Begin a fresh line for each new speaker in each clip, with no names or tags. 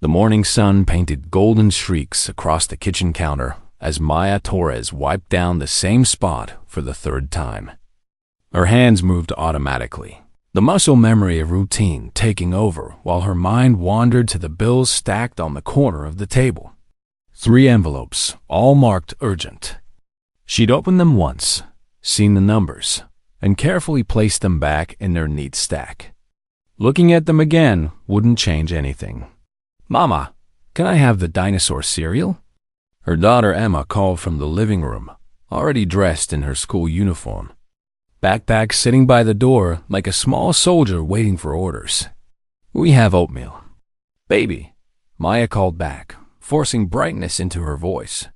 The morning sun painted golden streaks across the kitchen counter as Maya Torres wiped down the same spot for the third time. Her hands moved automatically, the muscle memory of routine taking over while her mind wandered to the bills stacked on the corner of the table. 3 envelopes, all marked urgent. She'd opened them once, seen the numbers, and carefully placed them back in their neat stack. Looking at them again wouldn't change anything. "Mama, can I have the dinosaur cereal?" Her daughter Emma called from the living room, already dressed in her school uniform. Backpack sitting by the door like a small soldier waiting for orders. "We have oatmeal." "Baby," Maya called back, forcing brightness into her voice.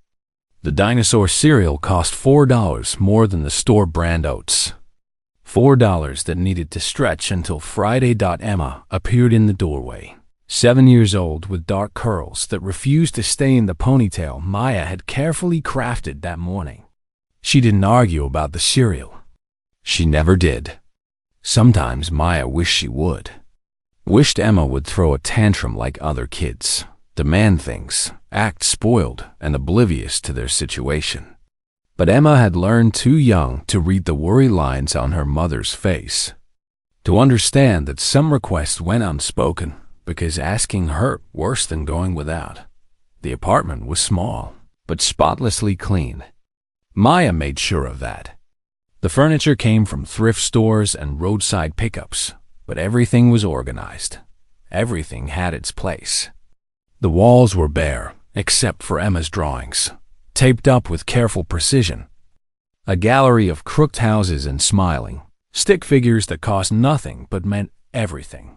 The dinosaur cereal cost $4 more than the store brand oats. $4 that needed to stretch until Friday. Emma appeared in the doorway, 7 years old with dark curls that refused to stay in the ponytail Maya had carefully crafted that morning. She didn't argue about the cereal. She never did. Sometimes Maya wished she would. Wished Emma would throw a tantrum like other kids, demand things, act spoiled and oblivious to their situation. But Emma had learned too young to read the worry lines on her mother's face, to understand that some requests went unspoken because asking hurt worse than going without. The apartment was small, but spotlessly clean. Maya made sure of that. The furniture came from thrift stores and roadside pickups, but everything was organized. Everything had its place. The walls were bare, except for Emma's drawings, taped up with careful precision. A gallery of crooked houses and smiling, stick figures that cost nothing but meant everything.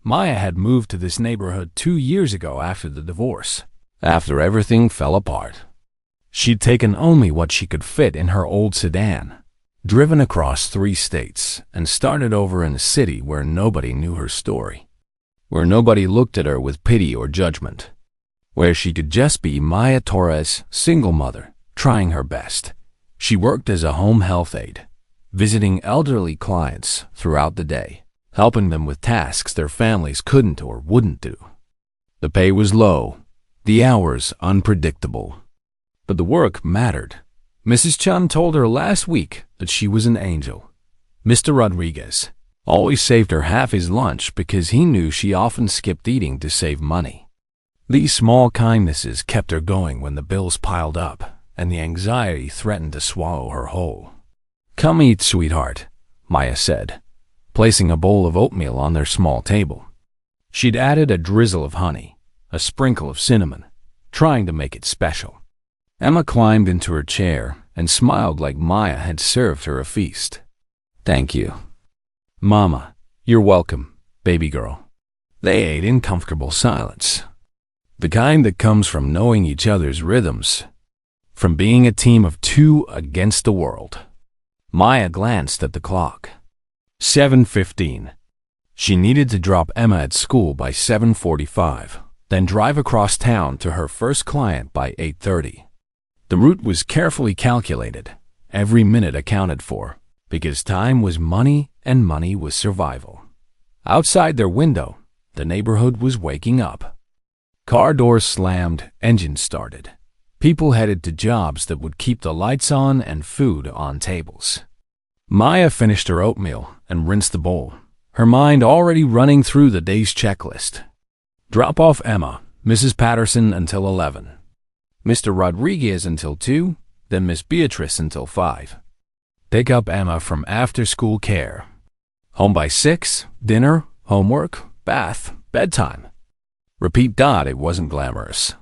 Maya had moved to this neighborhood 2 years ago after the divorce, after everything fell apart. She'd taken only what she could fit in her old sedan, driven across 3 states, and started over in a city where nobody knew her story, where nobody looked at her with pity or judgment, where she could just be Maya Torres, single mother, trying her best. She worked as a home health aide, visiting elderly clients throughout the day, helping them with tasks their families couldn't or wouldn't do. The pay was low, the hours unpredictable, but the work mattered. Mrs. Chun told her last week that she was an angel. Mr. Rodriguez always saved her half his lunch because he knew she often skipped eating to save money. These small kindnesses kept her going when the bills piled up and the anxiety threatened to swallow her whole. "Come eat, sweetheart," Maya said, placing a bowl of oatmeal on their small table. She'd added a drizzle of honey, a sprinkle of cinnamon, trying to make it special. Emma climbed into her chair and smiled like Maya had served her a feast. "Thank you." "Mama, you're welcome, baby girl." They ate in comfortable silence, the kind that comes from knowing each other's rhythms, from being a team of 2 against the world. Maya glanced at the clock. 7:15. She needed to drop Emma at school by 7:45, then drive across town to her first client by 8:30. The route was carefully calculated, every minute accounted for, because time was money and money was survival. Outside their window, the neighborhood was waking up. Car doors slammed, engines started. People headed to jobs that would keep the lights on and food on tables. Maya finished her oatmeal and rinsed the bowl, her mind already running through the day's checklist. Drop off Emma, Mrs. Patterson until 11. Mr. Rodriguez until 2, then Miss Beatrice until 5. Pick up Emma from after-school care. Home by 6, dinner, homework, bath, bedtime. Repeat. It wasn't glamorous.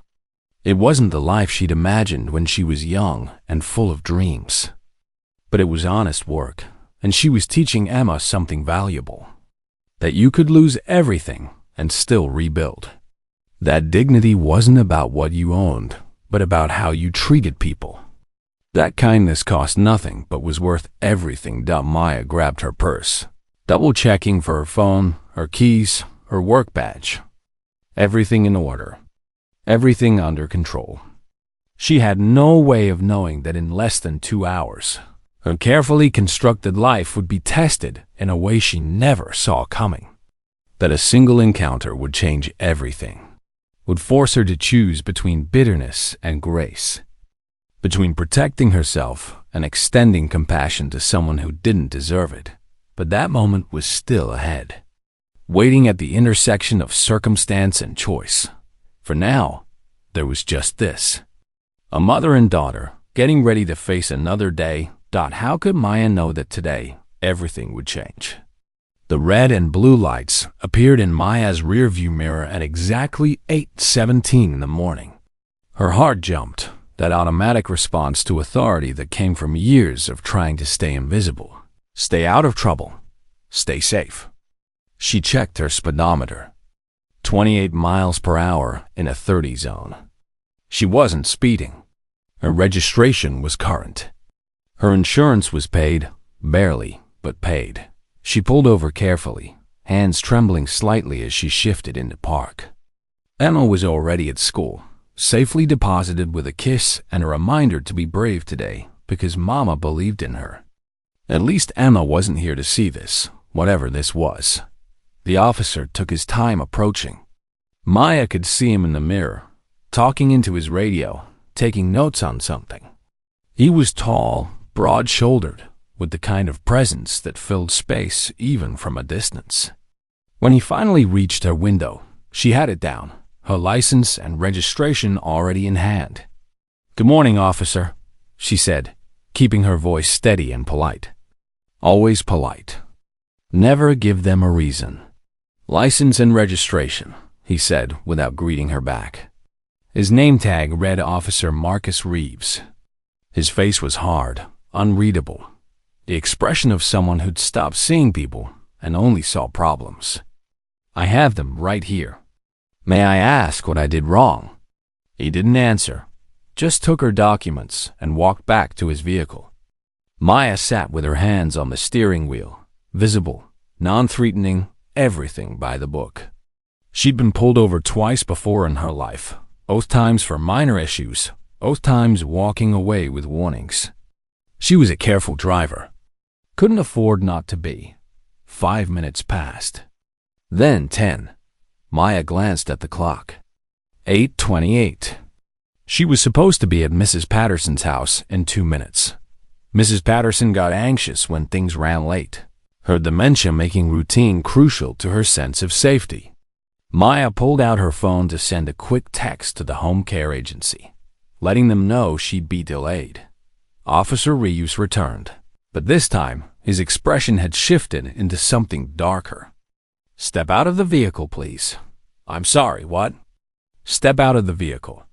It wasn't the life she'd imagined when she was young and full of dreams. But it was honest work, and she was teaching Emma something valuable. That you could lose everything and still rebuild. That dignity wasn't about what you owned, but about how you treated people. That kindness cost nothing but was worth everything. Maya grabbed her purse, double-checking for her phone, her keys, her work badge. Everything in order. Everything under control. She had no way of knowing that in less than 2 hours, her carefully constructed life would be tested in a way she never saw coming. That a single encounter would change everything. would force her to choose between bitterness and grace, between protecting herself and extending compassion to someone who didn't deserve it. But that moment was still ahead, waiting at the intersection of circumstance and choice. For now, there was just this. A mother and daughter, getting ready to face another day. How could Maya know that today everything would change? The red and blue lights appeared in Maya's rearview mirror at exactly 8:17 in the morning. Her heart jumped, that automatic response to authority that came from years of trying to stay invisible, stay out of trouble, stay safe. She checked her speedometer. 28 miles per hour in a 30 zone. She wasn't speeding. Her registration was current. Her insurance was paid, barely, but paid. She pulled over carefully, hands trembling slightly as she shifted into park. Emma was already at school, safely deposited with a kiss and a reminder to be brave today because Mama believed in her. At least Emma wasn't here to see this, whatever this was. The officer took his time approaching. Maya could see him in the mirror, talking into his radio, taking notes on something. He was tall, broad-shouldered, with the kind of presence that filled space even from a distance. When he finally reached her window, she had it down, her license and registration already in hand. "Good morning, officer," she said, keeping her voice steady and polite. Always polite. Never give them a reason. "License and registration," he said without greeting her back. His name tag read Officer Marcus Reeves. His face was hard, unreadable, the expression of someone who'd stopped seeing people and only saw problems. "I have them right here. May I ask what I did wrong?" He didn't answer, just took her documents and walked back to his vehicle. Maya sat with her hands on the steering wheel, visible, non-threatening, everything by the book. She'd been pulled over twice before in her life, both times for minor issues, both times walking away with warnings. She was a careful driver. Couldn't afford not to be. 5 minutes passed. Then 10. Maya glanced at the clock. 8:28. She was supposed to be at Mrs. Patterson's house in 2 minutes. Mrs. Patterson got anxious when things ran late, her dementia making routine crucial to her sense of safety. Maya pulled out her phone to send a quick text to the home care agency, letting them know she'd be delayed. Officer Reeves returned, but this time his expression had shifted into something darker. "Step out of the vehicle, please." "I'm sorry, what?" "Step out of the vehicle."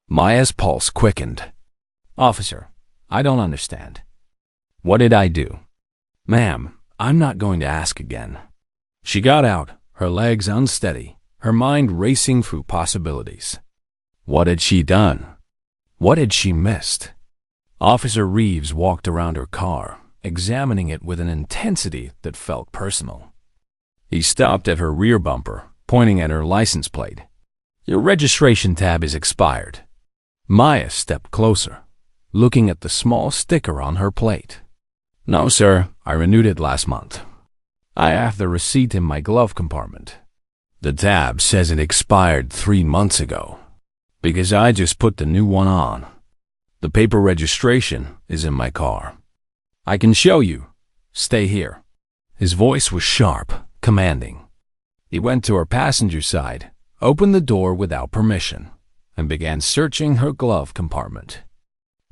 Maya's pulse quickened. "Officer, I don't understand." "What did I do?" "Ma'am, I'm not going to ask again." She got out, her legs unsteady, her mind racing through possibilities. What had she done? What had she missed? Officer Reeves walked around her car, examining it with an intensity that felt personal. He stopped at her rear bumper, pointing at her license plate. "Your registration tab is expired." Maya stepped closer, looking at the small sticker on her plate. "No, sir, I renewed it last month. I have the receipt in my glove compartment." "The tab says it expired 3 months ago, because I just put the new one on. The paper registration is in my car." "I can show you. Stay here." His voice was sharp, commanding. He went to her passenger side, opened the door without permission, and began searching her glove compartment.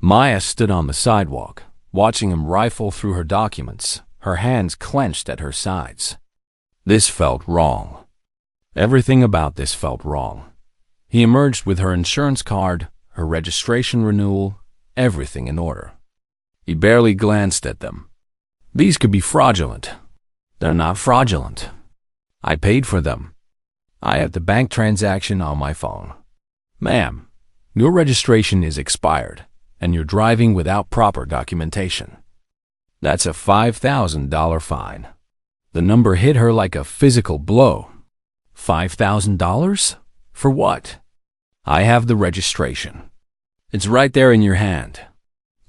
Maya stood on the sidewalk, watching him rifle through her documents, her hands clenched at her sides. This felt wrong. Everything about this felt wrong. He emerged with her insurance card, her registration renewal, everything in order. He barely glanced at them. "These could be fraudulent." "They're not fraudulent. I paid for them. I have the bank transaction on my phone." "Ma'am, your registration is expired, and you're driving without proper documentation. That's a $5,000 fine." The number hit her like a physical blow. $5,000? For what? "I have the registration. It's right there in your hand."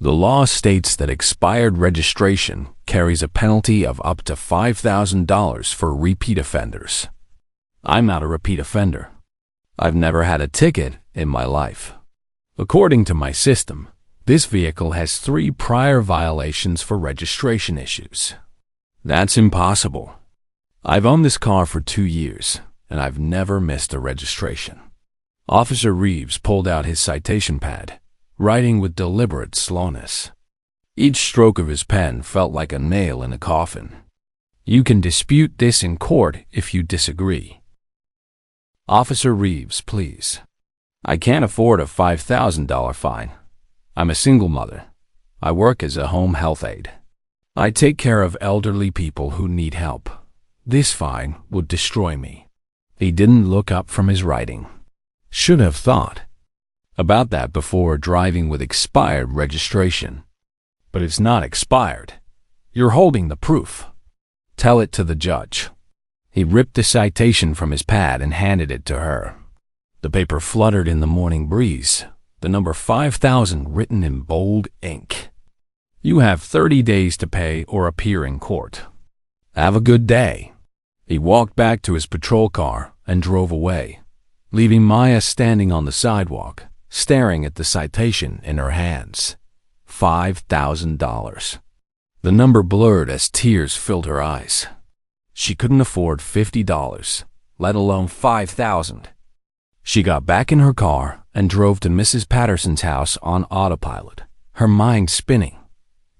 The law states that expired registration carries a penalty of up to $5,000 for repeat offenders. I'm not a repeat offender. I've never had a ticket in my life. According to my system, this vehicle has 3 prior violations for registration issues. That's impossible. I've owned this car for 2 years, and I've never missed a registration. Officer Reeves pulled out his citation pad, writing with deliberate slowness. Each stroke of his pen felt like a nail in a coffin. You can dispute this in court if you disagree. Officer Reeves, please. I can't afford a $5,000 fine. I'm a single mother. I work as a home health aide. I take care of elderly people who need help. This fine would destroy me. He didn't look up from his writing. Should have thought about that before driving with expired registration. But it's not expired. You're holding the proof. Tell it to the judge. He ripped the citation from his pad and handed it to her. The paper fluttered in the morning breeze, the number 5,000 written in bold ink. You have 30 days to pay or appear in court. Have a good day. He walked back to his patrol car and drove away, leaving Maya standing on the sidewalk, staring at the citation in her hands. $5,000. The number blurred as tears filled her eyes. She couldn't afford $50, let alone $5,000. She got back in her car and drove to Mrs. Patterson's house on autopilot, her mind spinning.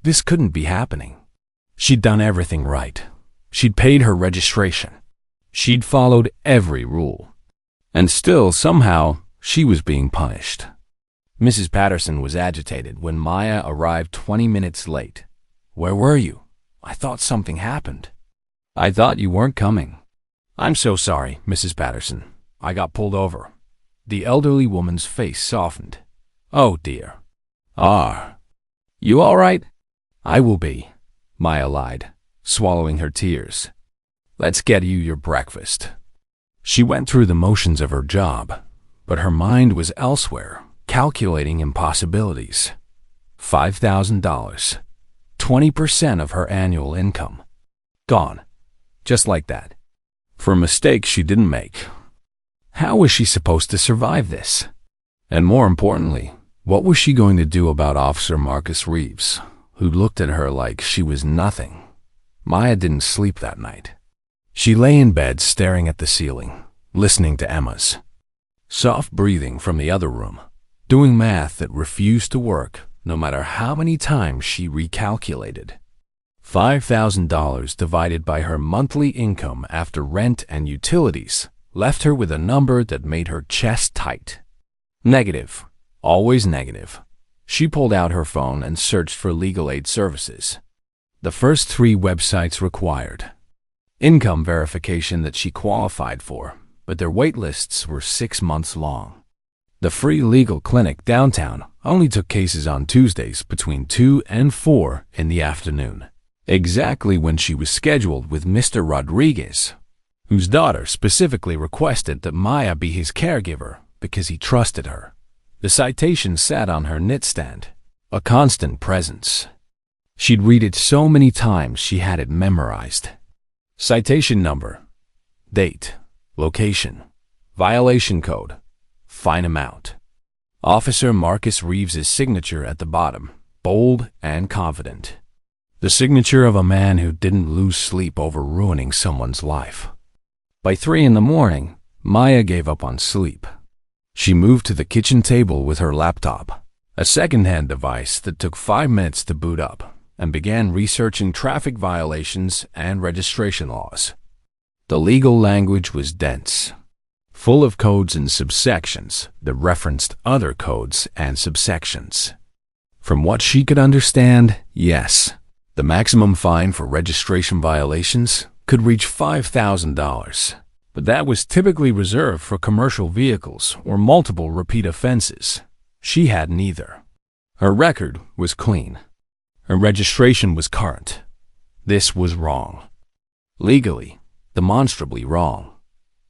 This couldn't be happening. She'd done everything right. She'd paid her registration. She'd followed every rule. And still, somehow, she was being punished. Mrs. Patterson was agitated when Maya arrived 20 minutes late. Where were you? I thought something happened. I thought you weren't coming. I'm so sorry, Mrs. Patterson. I got pulled over. The elderly woman's face softened. Oh, dear. You all right? I will be, Maya lied, swallowing her tears. Let's get you your breakfast. She went through the motions of her job, but her mind was elsewhere, calculating impossibilities. $5,000, 20% of her annual income. Gone, just like that, for a mistake she didn't make. How was she supposed to survive this? And more importantly, what was she going to do about Officer Marcus Reeves, who looked at her like she was nothing? Maya didn't sleep that night. She lay in bed staring at the ceiling, listening to Emma's soft breathing from the other room, doing math that refused to work no matter how many times she recalculated. $5,000 divided by her monthly income after rent and utilities left her with a number that made her chest tight. Negative. Always negative. She pulled out her phone and searched for legal aid services. The first 3 websites required income verification that she qualified for, but their wait lists were 6 months long. The free legal clinic downtown only took cases on Tuesdays between 2 and 4 in the afternoon, exactly when she was scheduled with Mr. Rodriguez, whose daughter specifically requested that Maya be his caregiver because he trusted her. The citation sat on her nightstand, a constant presence. She'd read it so many times she had it memorized. Citation number, date, location, violation code, fine amount. Officer Marcus Reeves' signature at the bottom, bold and confident. The signature of a man who didn't lose sleep over ruining someone's life. By 3 a.m, Maya gave up on sleep. She moved to the kitchen table with her laptop, a second-hand device that took 5 minutes to boot up, and began researching traffic violations and registration laws. The legal language was dense, full of codes and subsections that referenced other codes and subsections. From what she could understand, yes, the maximum fine for registration violations could reach $5,000, but that was typically reserved for commercial vehicles or multiple repeat offenses. She had neither. Her record was clean. Her registration was current. This was wrong. Legally, demonstrably wrong.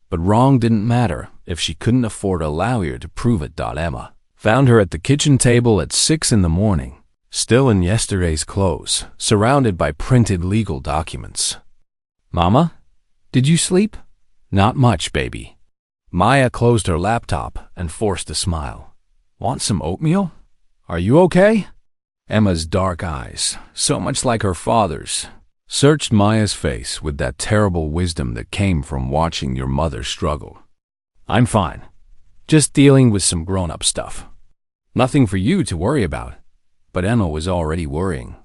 But wrong didn't matter if she couldn't afford a lawyer to prove it. Emma found her at the kitchen table at 6 a.m, still in yesterday's clothes, surrounded by printed legal documents. Mama, did you sleep? Not much, baby. Maya closed her laptop and forced a smile. Want some oatmeal? Are you okay? Emma's dark eyes, so much like her father's, searched Maya's face with that terrible wisdom that came from watching your mother struggle. I'm fine. Just dealing with some grown-up stuff. Nothing for you to worry about. But Emma was already worrying.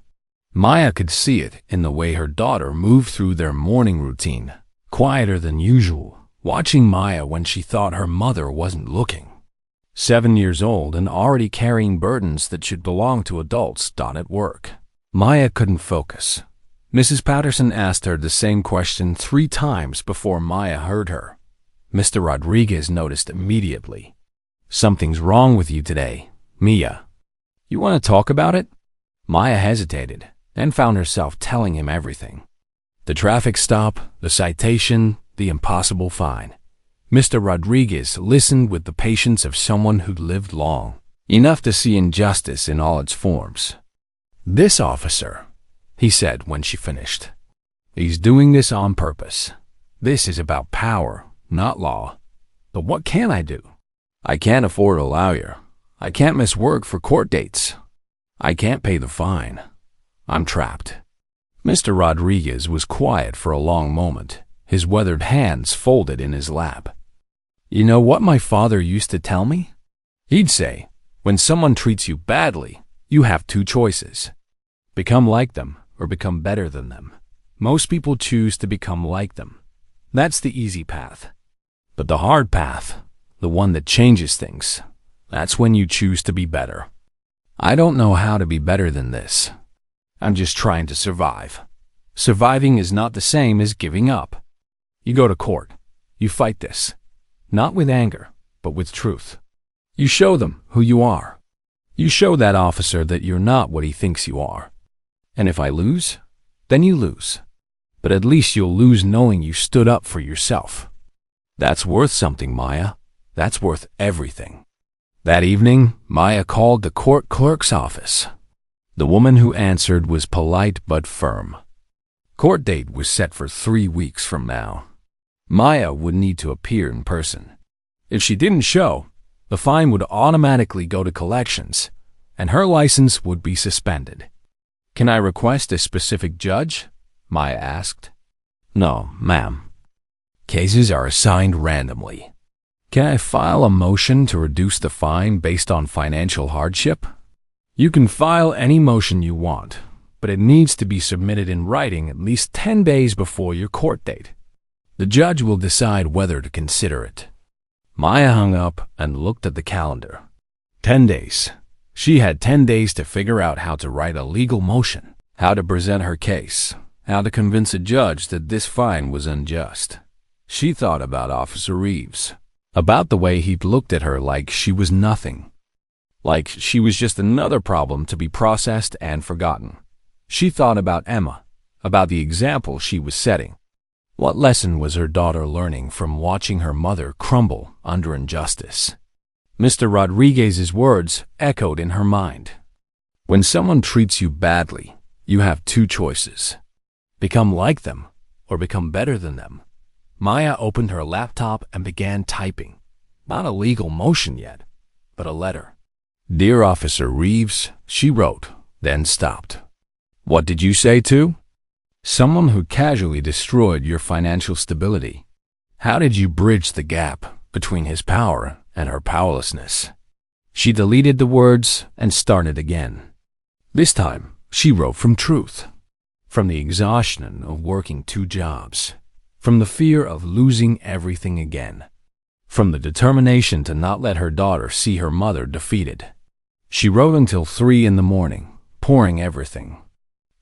Maya could see it in the way her daughter moved through their morning routine, quieter than usual, watching Maya when she thought her mother wasn't looking. 7 years old and already carrying burdens that should belong to adults at work. Maya couldn't focus. Mrs. Patterson asked her the same question 3 times before Maya heard her. Mr. Rodriguez noticed immediately. Something's wrong with you today, Mia. You want to talk about it? Maya hesitated, then found herself telling him everything. The traffic stop, the citation, the impossible fine. Mr. Rodriguez listened with the patience of someone who'd lived long, enough to see injustice in all its forms. This officer, he said when she finished. He's doing this on purpose. This is about power, not law. But what can I do? I can't afford a lawyer. I can't miss work for court dates. I can't pay the fine. I'm trapped. Mr. Rodriguez was quiet for a long moment, his weathered hands folded in his lap. You know what my father used to tell me? He'd say, when someone treats you badly, you have 2 choices. Become like them or become better than them. Most people choose to become like them. That's the easy path. But the hard path, the one that changes things, that's when you choose to be better. I don't know how to be better than this. I'm just trying to survive. Surviving is not the same as giving up. You go to court. You fight this. Not with anger, but with truth. You show them who you are. You show that officer that you're not what he thinks you are. And if I lose, then you lose. But at least you'll lose knowing you stood up for yourself. That's worth something, Maya. That's worth everything. That evening, Maya called the court clerk's office. The woman who answered was polite but firm. Court date was set for 3 weeks from now. Maya would need to appear in person. If she didn't show, the fine would automatically go to collections, and her license would be suspended. Can I request a specific judge? Maya asked. No, ma'am. Cases are assigned randomly. Can I file a motion to reduce the fine based on financial hardship? You can file any motion you want, but it needs to be submitted in writing at least 10 days before your court date. The judge will decide whether to consider it. Maya hung up and looked at the calendar. 10 days. She had 10 days to figure out how to write a legal motion, how to present her case, how to convince a judge that this fine was unjust. She thought about Officer Reeves, about the way he'd looked at her like she was nothing, like she was just another problem to be processed and forgotten. She thought about Emma, about the example she was setting. What lesson was her daughter learning from watching her mother crumble under injustice? Mr. Rodriguez's words echoed in her mind. When someone treats you badly, you have 2 choices. Become like them or become better than them. Maya opened her laptop and began typing. Not a legal motion yet, but a letter. Dear Officer Reeves, she wrote, then stopped. What did you say to? Someone who casually destroyed your financial stability. How did you bridge the gap between his power and her powerlessness? She deleted the words and started again. This time, she wrote from truth, from the exhaustion of working 2 jobs, from the fear of losing everything again, from the determination to not let her daughter see her mother defeated. She wrote until 3 in the morning, pouring everything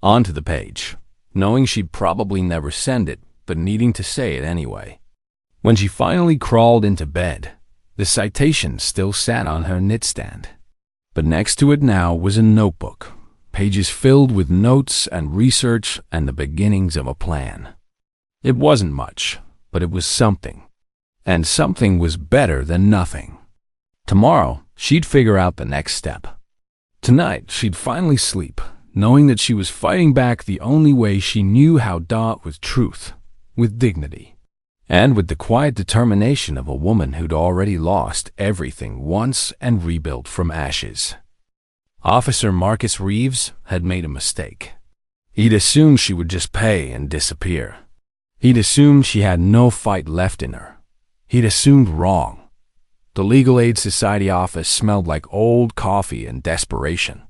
onto the page, knowing she'd probably never send it, but needing to say it anyway. When she finally crawled into bed, the citation still sat on her nightstand. But next to it now was a notebook, pages filled with notes and research and the beginnings of a plan. It wasn't much, but it was something. And something was better than nothing. Tomorrow, she'd figure out the next step. Tonight, she'd finally sleep, knowing that she was fighting back the only way she knew how, with truth, with dignity. and with the quiet determination of a woman who'd already lost everything once and rebuilt from ashes. Officer Marcus Reeves had made a mistake. He'd assumed she would just pay and disappear. He'd assumed she had no fight left in her. He'd assumed wrong. The Legal Aid Society office smelled like old coffee and desperation.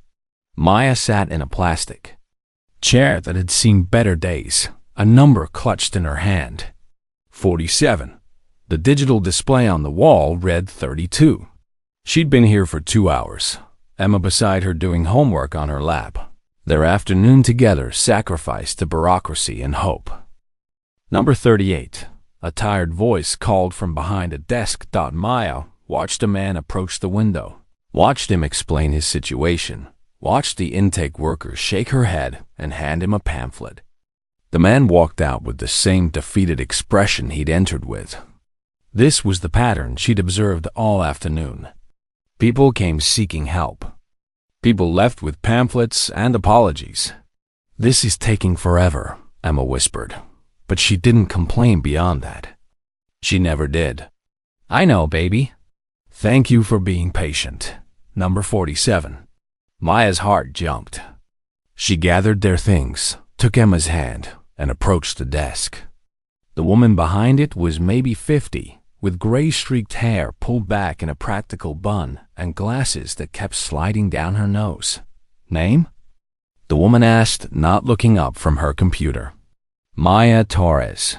Maya sat in a plastic chair that had seen better days, a number clutched in her hand. 47. The digital display on the wall read 32. She'd been here for 2 hours, Emma beside her doing homework on her lap. Their afternoon together sacrificed to bureaucracy and hope. Number 38. A tired voice called from behind a desk. Maya watched a man approach the window, watched him explain his situation, watched the intake worker shake her head and hand him a pamphlet. The man walked out with the same defeated expression he'd entered with. This was the pattern she'd observed all afternoon. People came seeking help. People left with pamphlets and apologies. "This is taking forever," Emma whispered, but she didn't complain beyond that. She never did. "I know, baby. Thank you for being patient." Number 47. Maya's heart jumped. She gathered their things, took Emma's hand, and approached the desk. The woman behind it was maybe 50, with gray-streaked hair pulled back in a practical bun and glasses that kept sliding down her nose. "Name?" the woman asked, not looking up from her computer. "Maya Torres.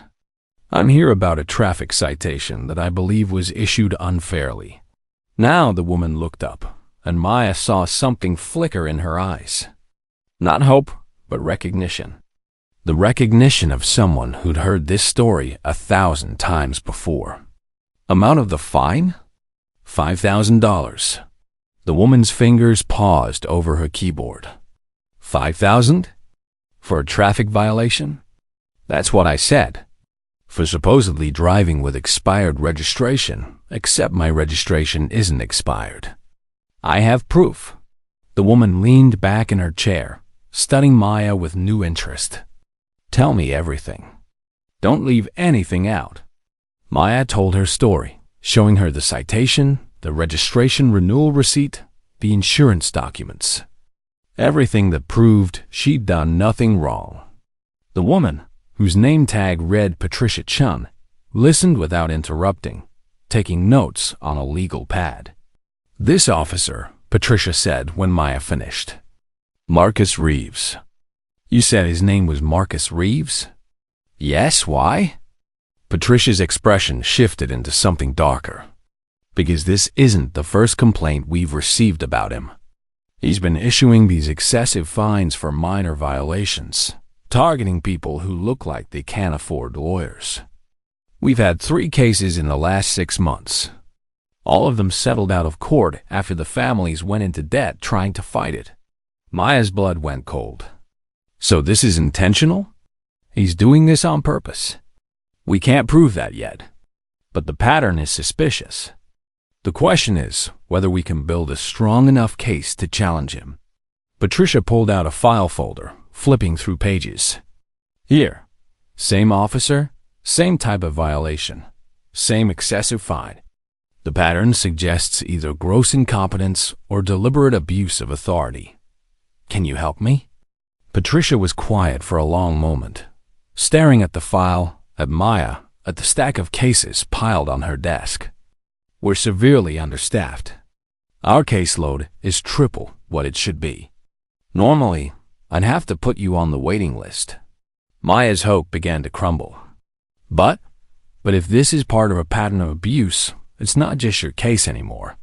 I'm here about a traffic citation that I believe was issued unfairly." Now the woman looked up, and Maya saw something flicker in her eyes. Not hope, but recognition. The recognition of someone who'd heard this story 1,000 times before. Amount of the fine? $5,000. The woman's fingers paused over her keyboard. 5,000? For a traffic violation? That's what I said. For supposedly driving with expired registration, except my registration isn't expired. I have proof. The woman leaned back in her chair, studying Maya with new interest. "Tell me everything. Don't leave anything out." Maya told her story, showing her the citation, the registration renewal receipt, the insurance documents. Everything that proved she'd done nothing wrong. The woman, whose name tag read Patricia Chun, listened without interrupting, taking notes on a legal pad. "This officer," Patricia said when Maya finished. "Marcus Reeves." "You said his name was Marcus Reeves?" "Yes, why?" Patricia's expression shifted into something darker. "Because this isn't the first complaint we've received about him. He's been issuing these excessive fines for minor violations, targeting people who look like they can't afford lawyers. We've had 3 cases in the last 6 months. All of them settled out of court after the families went into debt trying to fight it." Maya's blood went cold. "So this is intentional? He's doing this on purpose?" "We can't prove that yet, but the pattern is suspicious. The question is whether we can build a strong enough case to challenge him." Patricia pulled out a file folder, flipping through pages. "Here, same officer, same type of violation, same excessive fine. The pattern suggests either gross incompetence or deliberate abuse of authority. Can you help me?" Patricia was quiet for a long moment, staring at the file, at Maya, at the stack of cases piled on her desk. "We're severely understaffed. Our caseload is triple what it should be. Normally, I'd have to put you on the waiting list." Maya's hope began to crumble. But if this is part of a pattern of abuse, it's not just your case anymore.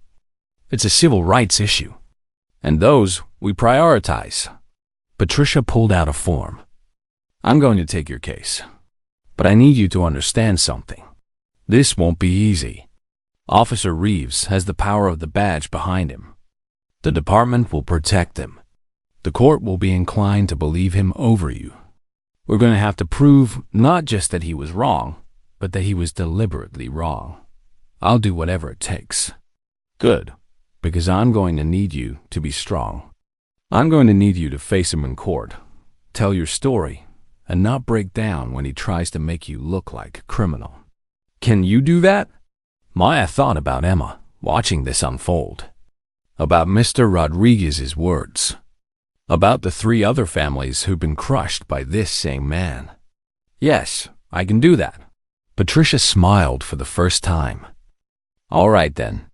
It's a civil rights issue. And those we prioritize." Patricia pulled out a form. "I'm going to take your case, but I need you to understand something. This won't be easy. Officer Reeves has the power of the badge behind him. The department will protect him. The court will be inclined to believe him over you. We're going to have to prove not just that he was wrong, but that he was deliberately wrong. I'll do whatever it takes." "Good, because I'm going to need you to be strong. I'm going to need you to face him in court, tell your story, and not break down when he tries to make you look like a criminal." Can you do that? Maya thought about Emma, watching this unfold. About Mr. Rodriguez's words. About the 3 other families who've been crushed by this same man. Yes, I can do that. Patricia smiled for the first time. All right then.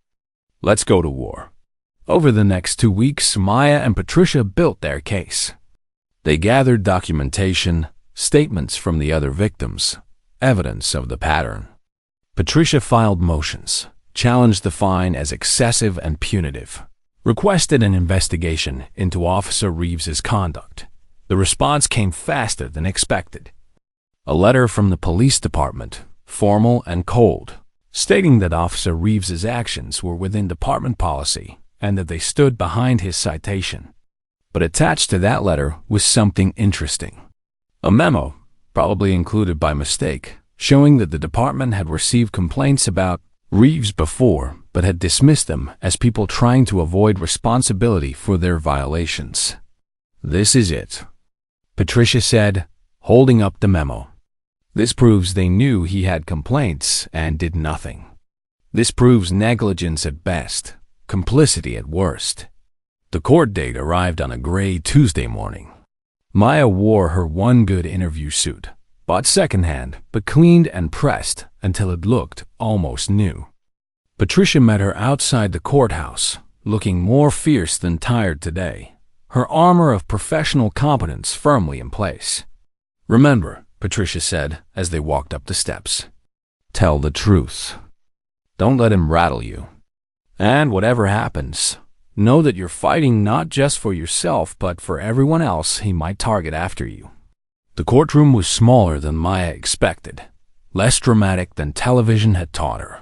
Let's go to war. Over the next 2 weeks, Maya and Patricia built their case. They gathered documentation, statements from the other victims, evidence of the pattern. Patricia filed motions, challenged the fine as excessive and punitive, requested an investigation into Officer Reeves's conduct. The response came faster than expected. A letter from the police department, formal and cold, stating that Officer Reeves's actions were within department policy and that they stood behind his citation. But attached to that letter was something interesting. A memo, probably included by mistake, showing that the department had received complaints about Reeves before, but had dismissed them as people trying to avoid responsibility for their violations. This is it, Patricia said, holding up the memo. This proves they knew he had complaints and did nothing. This proves negligence at best, complicity at worst. The court date arrived on a gray Tuesday morning. Maya wore her one good interview suit, bought secondhand, but cleaned and pressed until it looked almost new. Patricia met her outside the courthouse, looking more fierce than tired today, her armor of professional competence firmly in place. Remember, Patricia said as they walked up the steps, tell the truth. Don't let him rattle you. And whatever happens, know that you're fighting not just for yourself, but for everyone else he might target after you. The courtroom was smaller than Maya expected, less dramatic than television had taught her.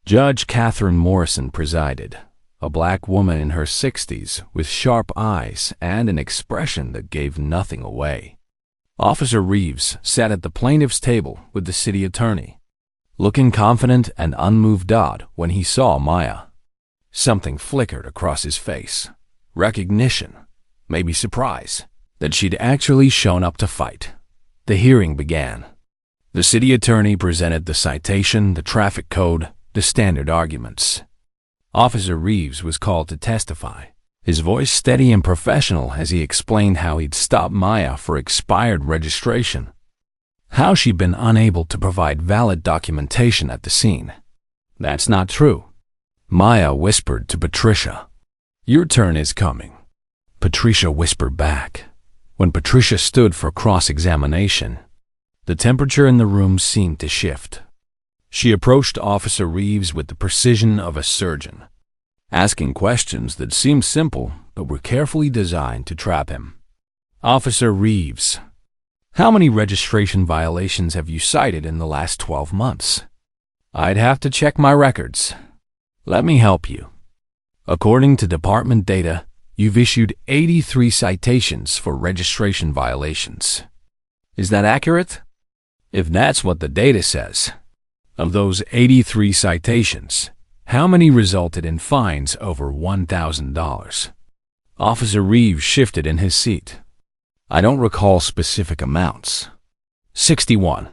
Judge Catherine Morrison presided, a black woman in her 60s with sharp eyes and an expression that gave nothing away. Officer Reeves sat at the plaintiff's table with the city attorney, looking confident and unmoved when he saw Maya. Something flickered across his face. Recognition, maybe surprise, that she'd actually shown up to fight. The hearing began. The city attorney presented the citation, the traffic code, the standard arguments. Officer Reeves was called to testify, his voice steady and professional as he explained how he'd stopped Maya for expired registration, how she'd been unable to provide valid documentation at the scene. That's not true, Maya whispered to Patricia. Your turn is coming, Patricia whispered back. When Patricia stood for cross-examination, the temperature in the room seemed to shift. She approached Officer Reeves with the precision of a surgeon, asking questions that seemed simple but were carefully designed to trap him. Officer Reeves, how many registration violations have you cited in the last 12 months? I'd have to check my records. Let me help you. According to department data, you've issued 83 citations for registration violations. Is that accurate? If that's what the data says, of those 83 citations, how many resulted in fines over $1,000? Officer Reeves shifted in his seat. I don't recall specific amounts. 61.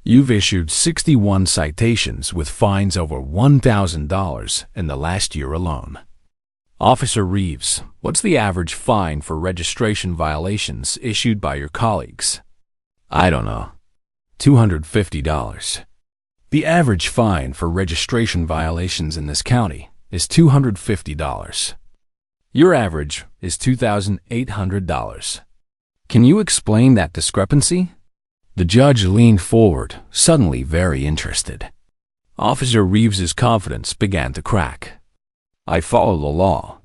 You've issued 61 citations with fines over $1,000 in the last year alone. Officer Reeves, what's the average fine for registration violations issued by your colleagues? I don't know. $250. The average fine for registration violations in this county is $250. Your average is $2,800. Can you explain that discrepancy? The judge leaned forward, suddenly very interested. Officer Reeves's confidence began to crack. I follow the law.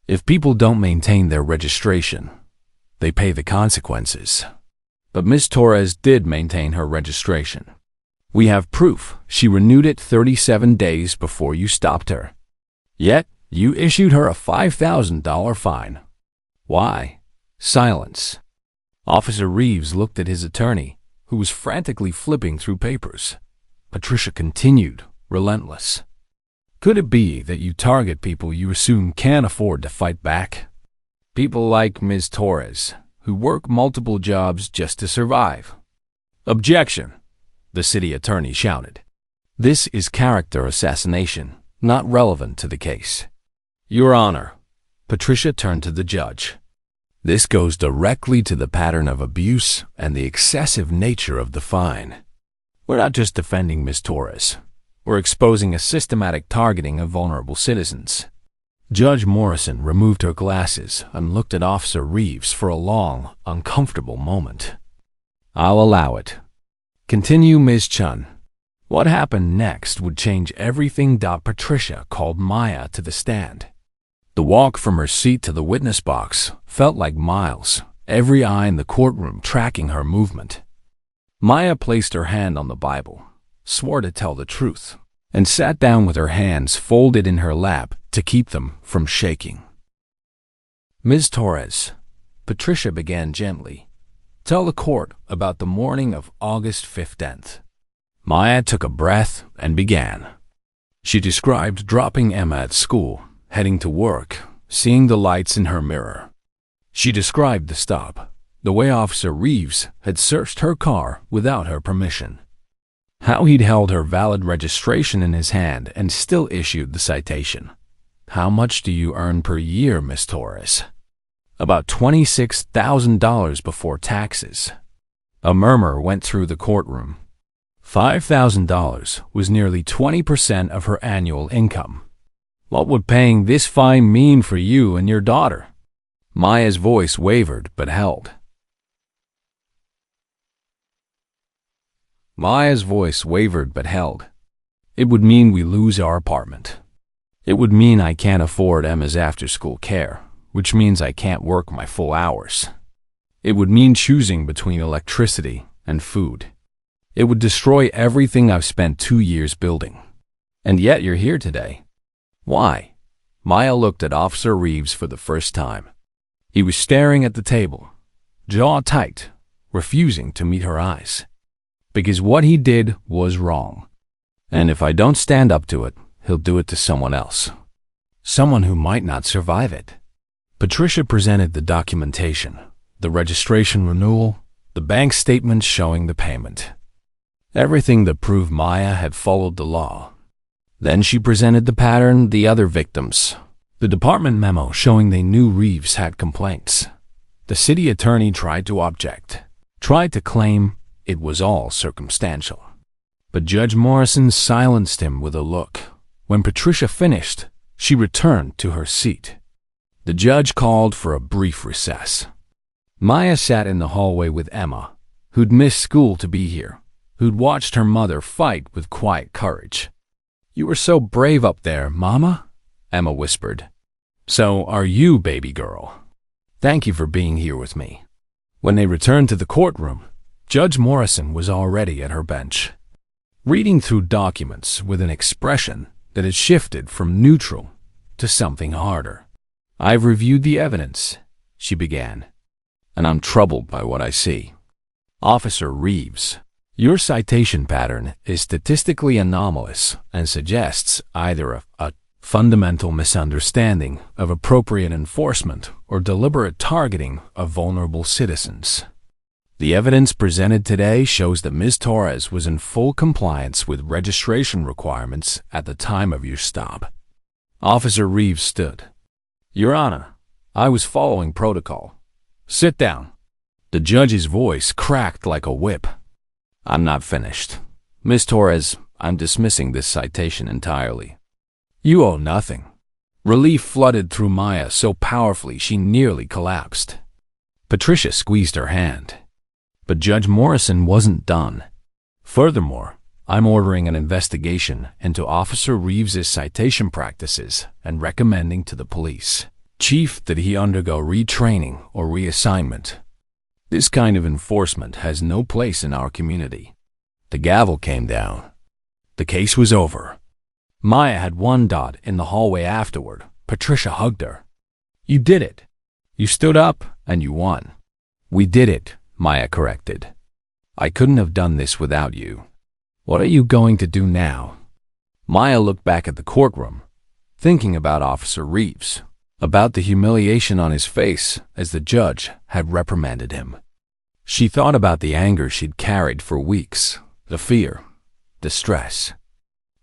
If people don't maintain their registration, they pay the consequences. But Ms. Torres did maintain her registration. We have proof she renewed it 37 days before you stopped her. Yet, you issued her a $5,000 fine. Why? Silence. Officer Reeves looked at his attorney, who was frantically flipping through papers. Patricia continued, relentless. Could it be that you target people you assume can't afford to fight back? People like Ms. Torres, who work multiple jobs just to survive. Objection, the city attorney shouted. This is character assassination, not relevant to the case. Your Honor, Patricia turned to the judge. This goes directly to the pattern of abuse and the excessive nature of the fine. We're not just defending Ms. Torres. We're exposing a systematic targeting of vulnerable citizens. Judge Morrison removed her glasses and looked at Officer Reeves for a long, uncomfortable moment. I'll allow it. Continue, Ms. Chun. What happened next would change everything. Patricia called Maya to the stand. The walk from her seat to the witness box felt like miles, every eye in the courtroom tracking her movement. Maya placed her hand on the Bible, swore to tell the truth, and sat down with her hands folded in her lap to keep them from shaking. Ms. Torres, Patricia began gently, tell the court about the morning of August 15th. Maya took a breath and began. She described dropping Emma at school, heading to work, seeing the lights in her mirror. She described the stop, the way Officer Reeves had searched her car without her permission. How he'd held her valid registration in his hand and still issued the citation. How much do you earn per year, Miss Torres? About $26,000 before taxes. A murmur went through the courtroom. $5,000 was nearly 20% of her annual income. What would paying this fine mean for you and your daughter? Maya's voice wavered but held. It would mean we lose our apartment. It would mean I can't afford Emma's after-school care, which means I can't work my full hours. It would mean choosing between electricity and food. It would destroy everything I've spent 2 years building. And yet you're here today. Why? Maya looked at Officer Reeves for the first time. He was staring at the table, jaw tight, refusing to meet her eyes. Because what he did was wrong. And if I don't stand up to it, he'll do it to someone else. Someone who might not survive it. Patricia presented the documentation, the registration renewal, the bank statements showing the payment. Everything that proved Maya had followed the law. Then she presented the pattern, the other victims, the department memo showing they knew Reeves had complaints. The city attorney tried to object, tried to claim it was all circumstantial. But Judge Morrison silenced him with a look. When Patricia finished, she returned to her seat. The judge called for a brief recess. Maya sat in the hallway with Emma, who'd missed school to be here, who'd watched her mother fight with quiet courage. You were so brave up there, Mama, Emma whispered. So are you, baby girl. Thank you for being here with me. When they returned to the courtroom, Judge Morrison was already at her bench, reading through documents with an expression that had shifted from neutral to something harder. I've reviewed the evidence, she began, and I'm troubled by what I see. Officer Reeves, your citation pattern is statistically anomalous and suggests either a fundamental misunderstanding of appropriate enforcement or deliberate targeting of vulnerable citizens. The evidence presented today shows that Ms. Torres was in full compliance with registration requirements at the time of your stop. Officer Reeves stood. Your Honor, I was following protocol. Sit down. The judge's voice cracked like a whip. I'm not finished. Ms. Torres, I'm dismissing this citation entirely. You owe nothing. Relief flooded through Maya so powerfully she nearly collapsed. Patricia squeezed her hand. But Judge Morrison wasn't done. Furthermore, I'm ordering an investigation into Officer Reeves's citation practices and recommending to the police chief that he undergo retraining or reassignment. This kind of enforcement has no place in our community. The gavel came down. The case was over. Maya had one dot in the hallway afterward. Patricia hugged her. You did it. You stood up and you won. We did it, Maya corrected. I couldn't have done this without you. What are you going to do now? Maya looked back at the courtroom, thinking about Officer Reeves, about the humiliation on his face as the judge had reprimanded him. She thought about the anger she'd carried for weeks, the fear, the stress.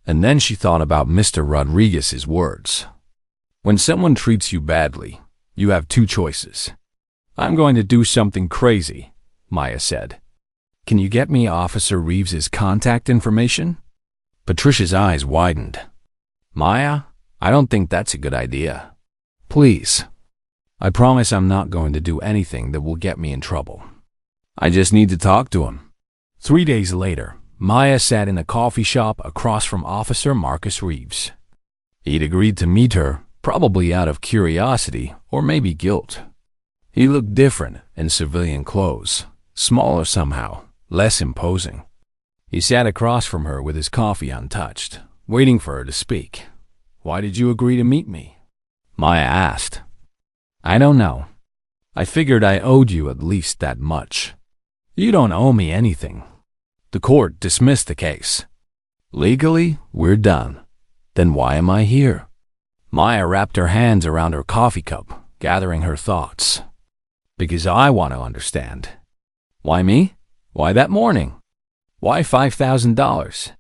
And then she thought about Mr. Rodriguez's words. When someone treats you badly, you have two choices. I'm going to do something crazy, Maya said. Can you get me Officer Reeves's contact information? Patricia's eyes widened. Maya, I don't think that's a good idea. Please. I promise I'm not going to do anything that will get me in trouble. I just need to talk to him. 3 days later, Maya sat in a coffee shop across from Officer Marcus Reeves. He'd agreed to meet her, probably out of curiosity or maybe guilt. He looked different in civilian clothes, smaller somehow, less imposing. He sat across from her with his coffee untouched, waiting for her to speak. Why did you agree to meet me? Maya asked. I don't know. I figured I owed you at least that much. You don't owe me anything. The court dismissed the case. Legally, we're done. Then why am I here? Maya wrapped her hands around her coffee cup, gathering her thoughts. Because I want to understand. Why me? Why that morning? Why $5,000?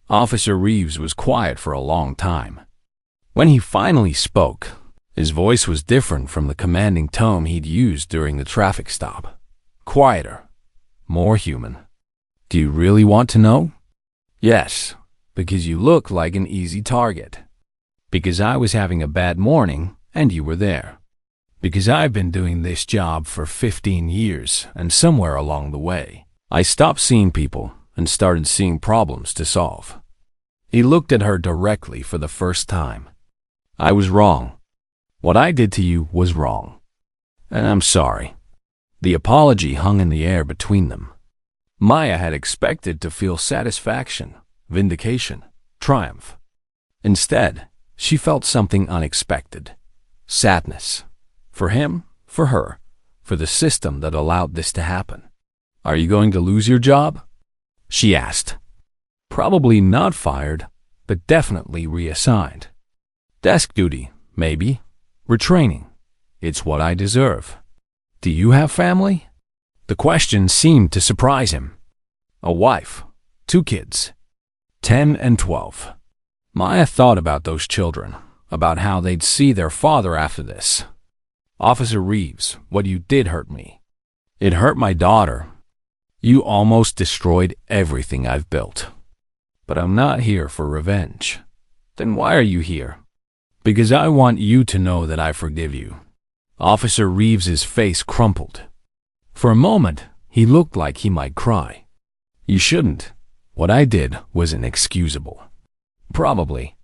Officer Reeves was quiet for a long time. When he finally spoke, his voice was different from the commanding tone he'd used during the traffic stop. Quieter, more human. Do you really want to know? Yes, because you look like an easy target. Because I was having a bad morning and you were there. Because I've been doing this job for 15 years and somewhere along the way, I stopped seeing people and started seeing problems to solve. He looked at her directly for the first time. I was wrong. What I did to you was wrong. And I'm sorry. The apology hung in the air between them. Maya had expected to feel satisfaction, vindication, triumph. Instead, she felt something unexpected. Sadness. For him, for her, for the system that allowed this to happen. Are you going to lose your job? She asked. Probably not fired, but definitely reassigned. Desk duty, maybe. Retraining. It's what I deserve. Do you have family? The question seemed to surprise him. A wife, 2 kids, 10 and 12. Maya thought about those children, about how they'd see their father after this. Officer Reeves, what you did hurt me. It hurt my daughter. You almost destroyed everything I've built. But I'm not here for revenge. Then why are you here? Because I want you to know that I forgive you. Officer Reeves's face crumpled. For a moment, he looked like he might cry. You shouldn't. What I did was inexcusable. Probably.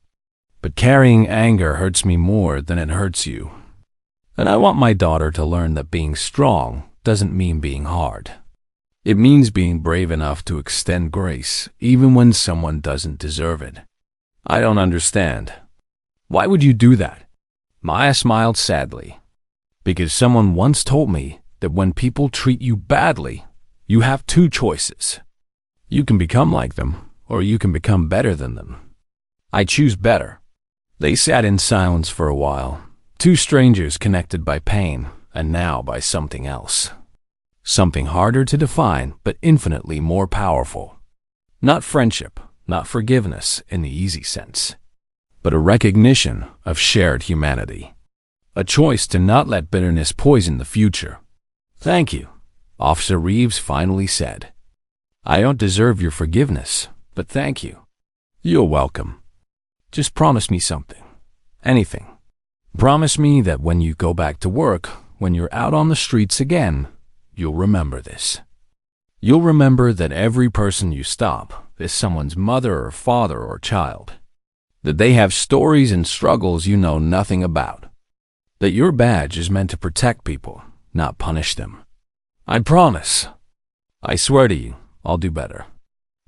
But carrying anger hurts me more than it hurts you. And I want my daughter to learn that being strong doesn't mean being hard. It means being brave enough to extend grace even when someone doesn't deserve it. I don't understand. Why would you do that? Maya smiled sadly. Because someone once told me that when people treat you badly, you have 2 choices. You can become like them, or you can become better than them. I choose better. They sat in silence for a while, 2 strangers connected by pain, and now by something else. Something harder to define, but infinitely more powerful. Not friendship, not forgiveness in the easy sense, but a recognition of shared humanity. A choice to not let bitterness poison the future. Thank you, Officer Reeves finally said. I don't deserve your forgiveness, but thank you. You're welcome. Just promise me something. Anything. Promise me that when you go back to work, when you're out on the streets again, you'll remember this. You'll remember that every person you stop is someone's mother or father or child. That they have stories and struggles you know nothing about. That your badge is meant to protect people, not punish them. I promise. I swear to you, I'll do better.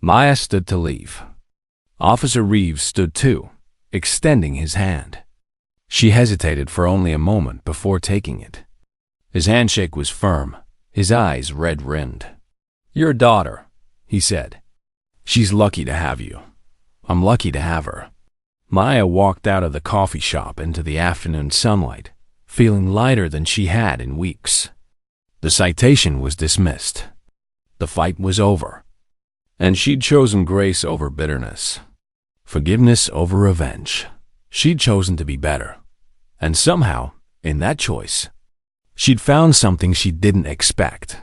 Maya stood to leave. Officer Reeves stood too, extending his hand. She hesitated for only a moment before taking it. His handshake was firm, his eyes red-rimmed. Your daughter, he said. She's lucky to have you. I'm lucky to have her. Maya walked out of the coffee shop into the afternoon sunlight, feeling lighter than she had in weeks. The citation was dismissed. The fight was over. And she'd chosen grace over bitterness. Forgiveness over revenge. She'd chosen to be better. And somehow, in that choice, she'd found something she didn't expect.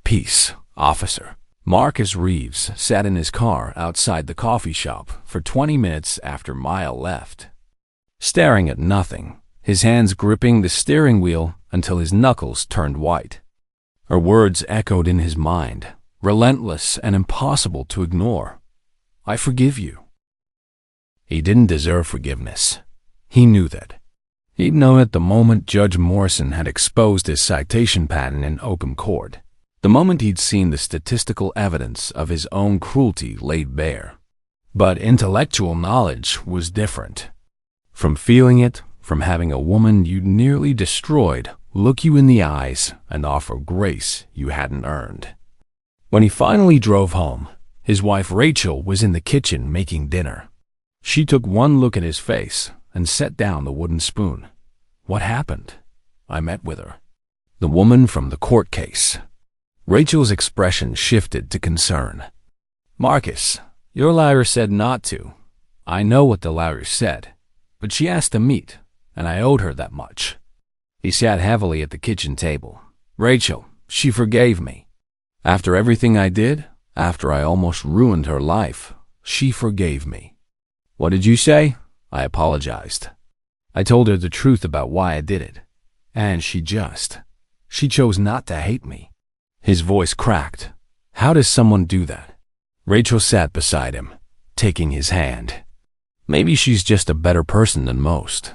Peace, officer. Marcus Reeves sat in his car outside the coffee shop for 20 minutes after Maya left, staring at nothing, his hands gripping the steering wheel until his knuckles turned white. Her words echoed in his mind, relentless and impossible to ignore. I forgive you. He didn't deserve forgiveness. He knew that. He'd known it the moment Judge Morrison had exposed his citation pattern in open court, the moment he'd seen the statistical evidence of his own cruelty laid bare. But intellectual knowledge was different. From feeling it, from having a woman you'd nearly destroyed look you in the eyes and offer grace you hadn't earned. When he finally drove home, his wife Rachel was in the kitchen making dinner. She took one look at his face and set down the wooden spoon. What happened? I met with her. The woman from the court case. Rachel's expression shifted to concern. Marcus, your lawyer said not to. I know what the lawyer said, but she asked to meet, and I owed her that much. He sat heavily at the kitchen table. Rachel, she forgave me. After everything I did, after I almost ruined her life, she forgave me. What did you say? I apologized. I told her the truth about why I did it. And she chose not to hate me. His voice cracked. How does someone do that? Rachel sat beside him, taking his hand. Maybe she's just a better person than most.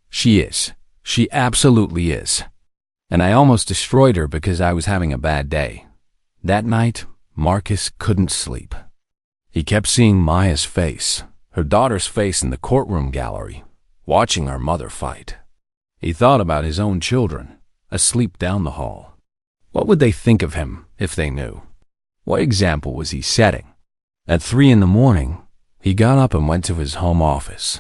She is. She absolutely is. And I almost destroyed her because I was having a bad day. That night, Marcus couldn't sleep. He kept seeing Maya's face, her daughter's face in the courtroom gallery, watching our mother fight. He thought about his own children, asleep down the hall. What would they think of him if they knew? What example was he setting? At 3 a.m, he got up and went to his home office.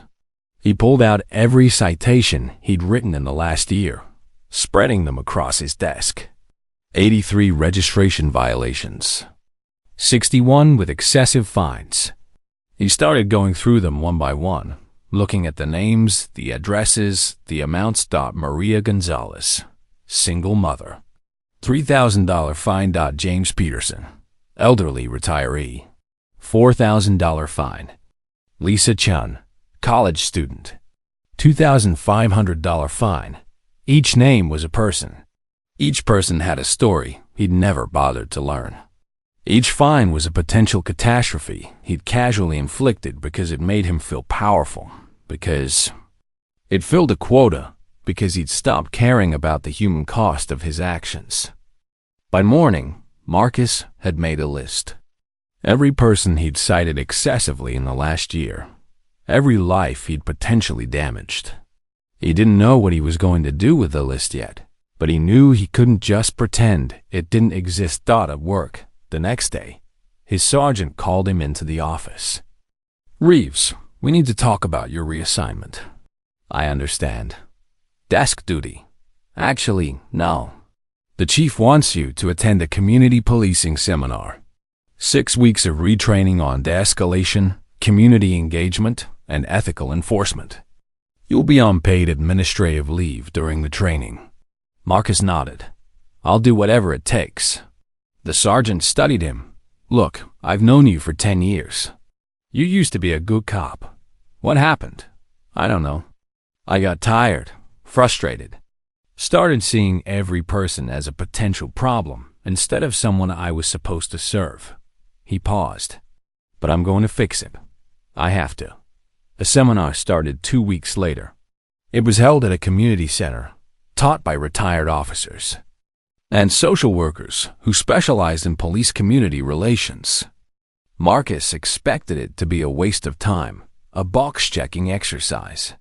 He pulled out every citation he'd written in the last year, spreading them across his desk. 83 registration violations. 61 with excessive fines. He started going through them one by one, looking at the names, the addresses, the amounts. Maria Gonzalez, single mother. $3,000 fine. James Peterson, elderly retiree. $4,000 fine. Lisa Chun, college student. $2,500 fine. Each name was a person. Each person had a story he'd never bothered to learn. Each fine was a potential catastrophe he'd casually inflicted because it made him feel powerful, because it filled a quota, because he'd stopped caring about the human cost of his actions. By morning, Marcus had made a list. Every person he'd cited excessively in the last year. Every life he'd potentially damaged. He didn't know what he was going to do with the list yet, but he knew he couldn't just pretend it didn't exist. At work, the next day, his sergeant called him into the office. Reeves, we need to talk about your reassignment. I understand. Desk duty. Actually, no. The chief wants you to attend a community policing seminar. 6 weeks of retraining on de-escalation, community engagement, and ethical enforcement. You'll be on paid administrative leave during the training. Marcus nodded. I'll do whatever it takes. The sergeant studied him. Look, I've known you for 10 years. You used to be a good cop. What happened? I don't know. I got tired, frustrated. Started seeing every person as a potential problem instead of someone I was supposed to serve. He paused. But I'm going to fix it. I have to. The seminar started 2 weeks later. It was held at a community center, taught by retired officers and social workers who specialized in police community relations. Marcus expected it to be a waste of time, a box-checking exercise.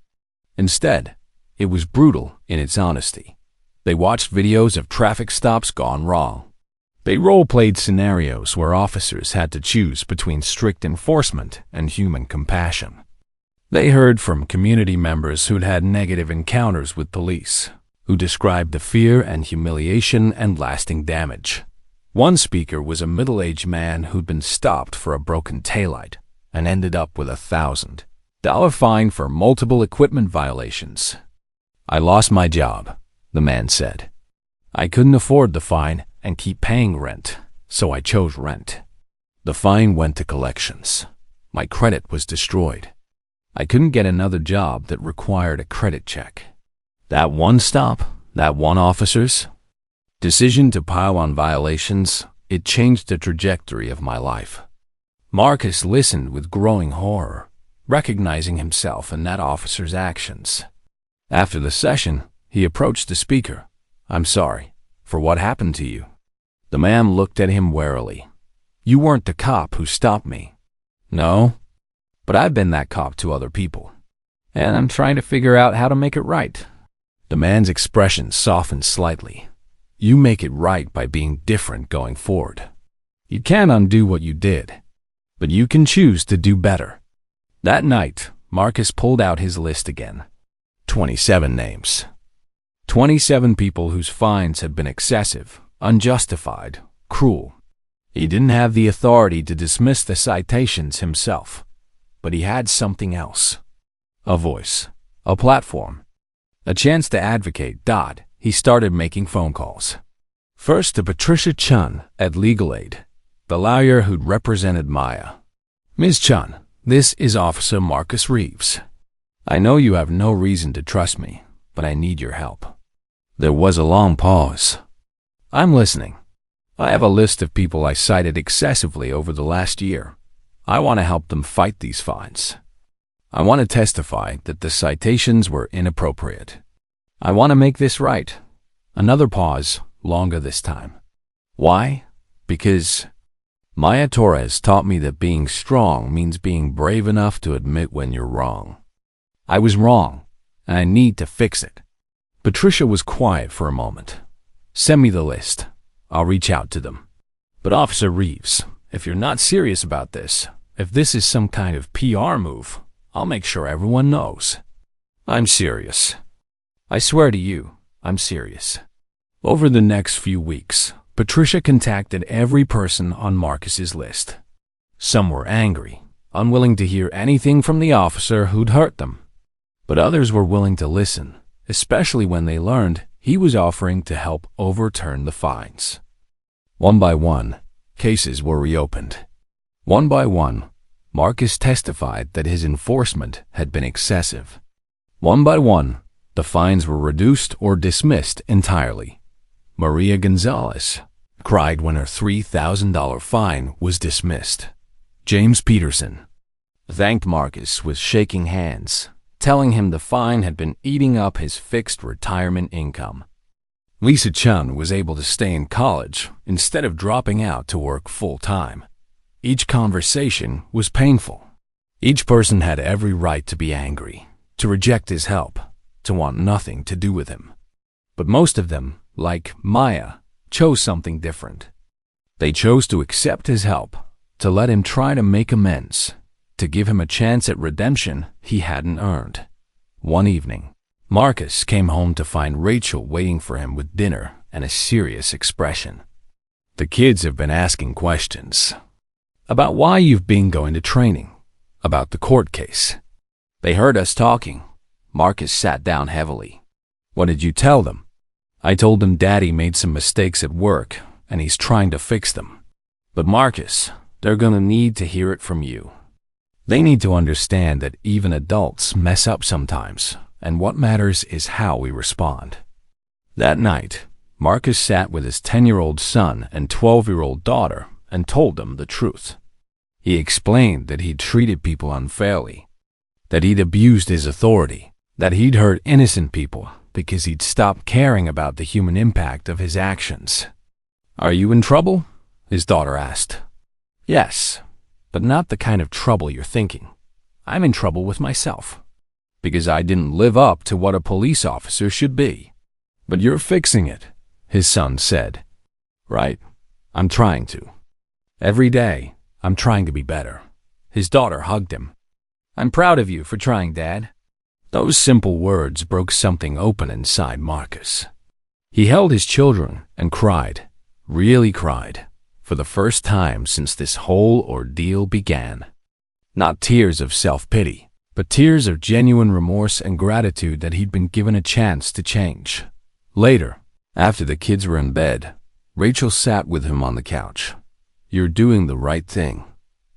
Instead, it was brutal in its honesty. They watched videos of traffic stops gone wrong. They role-played scenarios where officers had to choose between strict enforcement and human compassion. They heard from community members who'd had negative encounters with police, who described the fear and humiliation and lasting damage. One speaker was a middle-aged man who'd been stopped for a broken taillight and ended up with $1,000 fine for multiple equipment violations. I lost my job, the man said. I couldn't afford the fine and keep paying rent, so I chose rent. The fine went to collections. My credit was destroyed. I couldn't get another job that required a credit check. That one stop, that one officer's decision to pile on violations, it changed the trajectory of my life. Marcus listened with growing horror, recognizing himself in that officer's actions. After the session, he approached the speaker. "I'm sorry for what happened to you." The man looked at him warily. "You weren't the cop who stopped me." "No, but I've been that cop to other people, and I'm trying to figure out how to make it right." The man's expression softened slightly. "You make it right by being different going forward. You can't undo what you did, but you can choose to do better." That night, Marcus pulled out his list again. 27 names. 27 people whose fines had been excessive, unjustified, cruel. He didn't have the authority to dismiss the citations himself, but he had something else. A voice, a platform, a chance to advocate. He started making phone calls. First to Patricia Chun at Legal Aid, the lawyer who'd represented Maya. "Ms. Chun, this is Officer Marcus Reeves. I know you have no reason to trust me, but I need your help." There was a long pause. "I'm listening. I have a list of people I cited excessively over the last year. I want to help them fight these fines. I want to testify that the citations were inappropriate. I want to make this right." Another pause, longer this time. "Why? Because Maya Torres taught me that being strong means being brave enough to admit when you're wrong. I was wrong, and I need to fix it." Patricia was quiet for a moment. "Send me the list. I'll reach out to them." "But Officer Reeves, if you're not serious about this, if this is some kind of PR move, I'll make sure everyone knows." "I'm serious. I swear to you, I'm serious." Over the next few weeks, Patricia contacted every person on Marcus's list. Some were angry, unwilling to hear anything from the officer who'd hurt them. But others were willing to listen, especially when they learned he was offering to help overturn the fines. One by one, cases were reopened. One by one, Marcus testified that his enforcement had been excessive. One by one, the fines were reduced or dismissed entirely. Maria Gonzalez cried when her $3,000 fine was dismissed. James Peterson thanked Marcus with shaking hands, telling him the fine had been eating up his fixed retirement income. Lisa Chun was able to stay in college instead of dropping out to work full-time. Each conversation was painful. Each person had every right to be angry, to reject his help, to want nothing to do with him. But most of them, like Maya, chose something different. They chose to accept his help, to let him try to make amends, to give him a chance at redemption he hadn't earned. One evening, Marcus came home to find Rachel waiting for him with dinner and a serious expression. "The kids have been asking questions about why you've been going to training, about the court case. They heard us talking." Marcus sat down heavily. "What did you tell them?" "I told them Daddy made some mistakes at work and he's trying to fix them. But Marcus, they're gonna need to hear it from you. They need to understand that even adults mess up sometimes, and what matters is how we respond." That night, Marcus sat with his 10-year-old son and 12-year-old daughter and told them the truth. He explained that he'd treated people unfairly, that he'd abused his authority, that he'd hurt innocent people because he'd stopped caring about the human impact of his actions. "Are you in trouble?" his daughter asked. "Yes, but not the kind of trouble you're thinking. I'm in trouble with myself, because I didn't live up to what a police officer should be." "But you're fixing it," his son said. "Right, I'm trying to. Every day, I'm trying to be better." His daughter hugged him. "I'm proud of you for trying, Dad." Those simple words broke something open inside Marcus. He held his children and cried, really cried, for the first time since this whole ordeal began. Not tears of self-pity, but tears of genuine remorse and gratitude that he'd been given a chance to change. Later, after the kids were in bed, Rachel sat with him on the couch. "You're doing the right thing.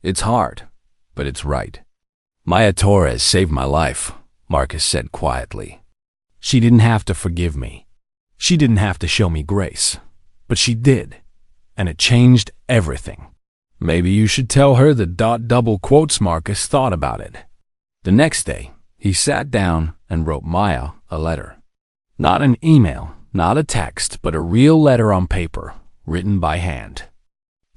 It's hard, but it's right." "Maya Torres saved my life," Marcus said quietly. "She didn't have to forgive me. She didn't have to show me grace. But she did, and it changed everything." "Maybe you should tell her the double quotes." Marcus thought about it. The next day, he sat down and wrote Maya a letter. Not an email, not a text, but a real letter on paper, written by hand.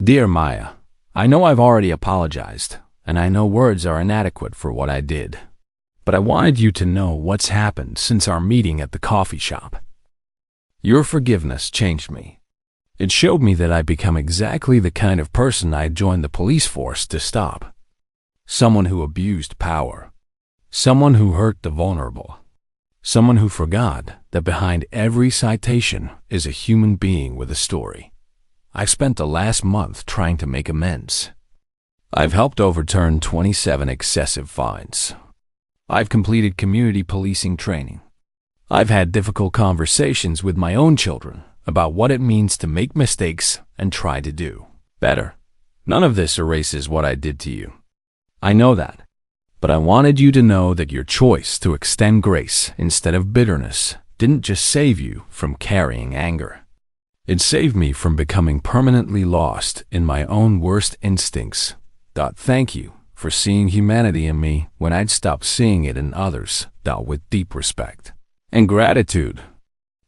"Dear Maya, I know I've already apologized, and I know words are inadequate for what I did. But I wanted you to know what's happened since our meeting at the coffee shop. Your forgiveness changed me. It showed me that I'd become exactly the kind of person I joined the police force to stop. Someone who abused power. Someone who hurt the vulnerable. Someone who forgot that behind every citation is a human being with a story. I've spent the last month trying to make amends. I've helped overturn 27 excessive fines. I've completed community policing training. I've had difficult conversations with my own children about what it means to make mistakes and try to do better. None of this erases what I did to you. I know that. But I wanted you to know that your choice to extend grace instead of bitterness didn't just save you from carrying anger. It saved me from becoming permanently lost in my own worst instincts. Thank you for seeing humanity in me when I'd stopped seeing it in others. With deep respect and gratitude."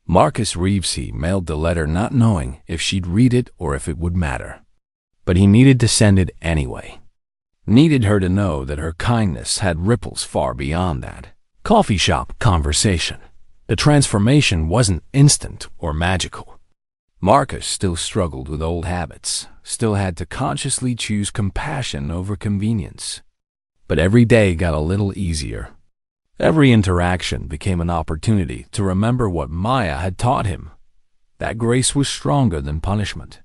Marcus Reeves mailed the letter not knowing if she'd read it or if it would matter. But he needed to send it anyway. Needed her to know that her kindness had ripples far beyond that coffee shop conversation. The transformation wasn't instant or magical. Marcus still struggled with old habits, still had to consciously choose compassion over convenience. But every day got a little easier. Every interaction became an opportunity to remember what Maya had taught him, that grace was stronger than punishment.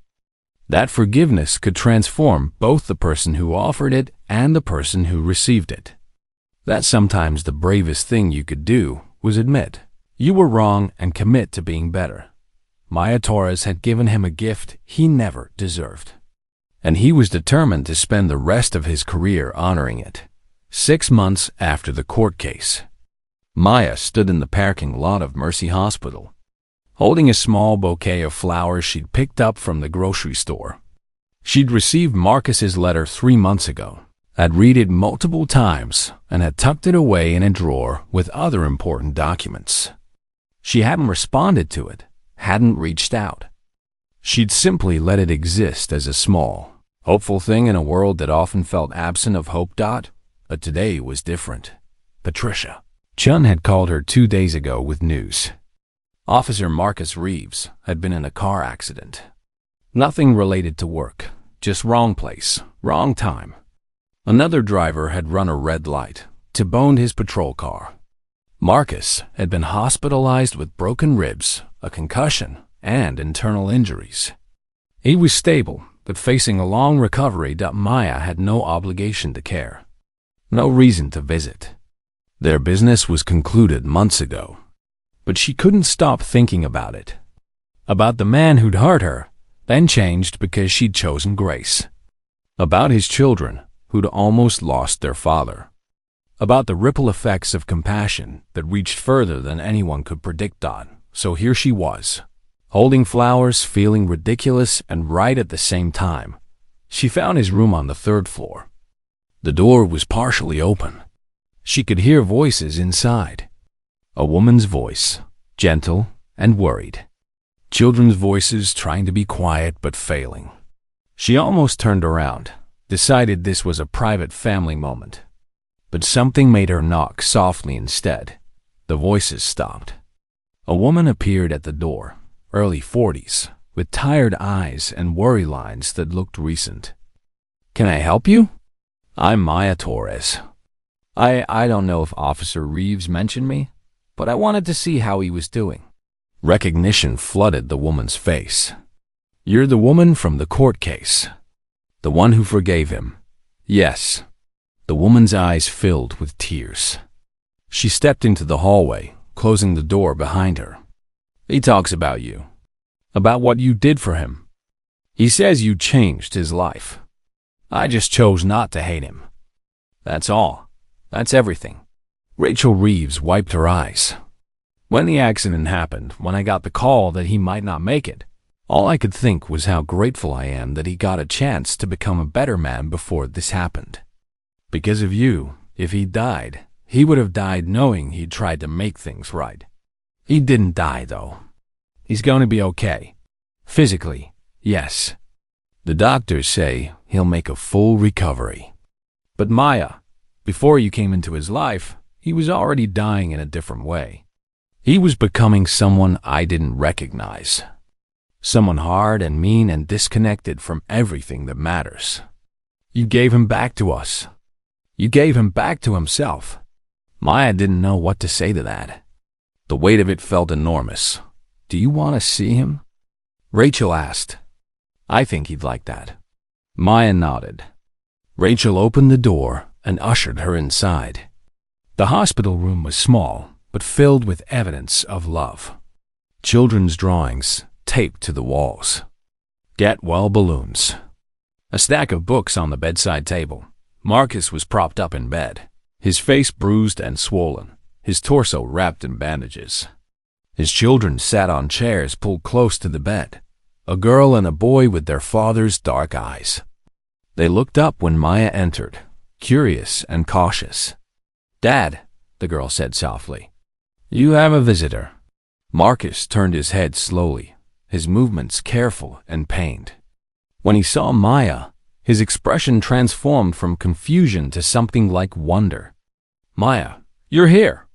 That forgiveness could transform both the person who offered it and the person who received it. That sometimes the bravest thing you could do was admit you were wrong and commit to being better. Maya Torres had given him a gift he never deserved, and he was determined to spend the rest of his career honoring it. 6 months after the court case, Maya stood in the parking lot of Mercy Hospital, holding a small bouquet of flowers she'd picked up from the grocery store. She'd received Marcus's letter 3 months ago, had read it multiple times, and had tucked it away in a drawer with other important documents. She hadn't responded to it, hadn't reached out. She'd simply let it exist as a small, hopeful thing in a world that often felt absent of hope. But today was different. Patricia Chun had called her 2 days ago with news. Officer Marcus Reeves had been in a car accident. Nothing related to work, just wrong place, wrong time. Another driver had run a red light, T-boned his patrol car. Marcus had been hospitalized with broken ribs, a concussion, and internal injuries. He was stable, but facing a long recovery. Maya had no obligation to care. No reason to visit. Their business was concluded months ago. But she couldn't stop thinking about it. About the man who'd hurt her, then changed because she'd chosen grace. About his children, who'd almost lost their father. About the ripple effects of compassion that reached further than anyone could predict. So here she was, holding flowers, feeling ridiculous and right at the same time. She found his room on the 3rd floor. The door was partially open. She could hear voices inside. A woman's voice, gentle and worried. Children's voices trying to be quiet but failing. She almost turned around, decided this was a private family moment. But something made her knock softly instead. The voices stopped. A woman appeared at the door, early 40s, with tired eyes and worry lines that looked recent. "Can I help you? I'm Maya Torres. I don't know if Officer Reeves mentioned me, but I wanted to see how he was doing." Recognition flooded the woman's face. "You're the woman from the court case. The one who forgave him." "Yes." The woman's eyes filled with tears. She stepped into the hallway, closing the door behind her. He talks about you, about what you did for him. He says you changed his life. I just chose not to hate him. That's all. That's everything. Rachel Reeves wiped her eyes. When the accident happened, when I got the call that he might not make it, all I could think was how grateful I am that he got a chance to become a better man before this happened. Because of you, if he died, he would have died knowing he'd tried to make things right. He didn't die, though. He's going to be okay. Physically, yes. The doctors say he'll make a full recovery. But Maya, before you came into his life, he was already dying in a different way. He was becoming someone I didn't recognize. Someone hard and mean and disconnected from everything that matters. You gave him back to us. You gave him back to himself. Maya didn't know what to say to that. The weight of it felt enormous. Do you want to see him? Rachel asked. I think he'd like that. Maya nodded. Rachel opened the door and ushered her inside. The hospital room was small, but filled with evidence of love. Children's drawings taped to the walls. Get well balloons. A stack of books on the bedside table. Marcus was propped up in bed, his face bruised and swollen, his torso wrapped in bandages. His children sat on chairs pulled close to the bed, a girl and a boy with their father's dark eyes. They looked up when Maya entered, curious and cautious. Dad, the girl said softly, you have a visitor. Marcus turned his head slowly, his movements careful and pained. When he saw Maya, his expression transformed from confusion to something like wonder. Maya, you're here.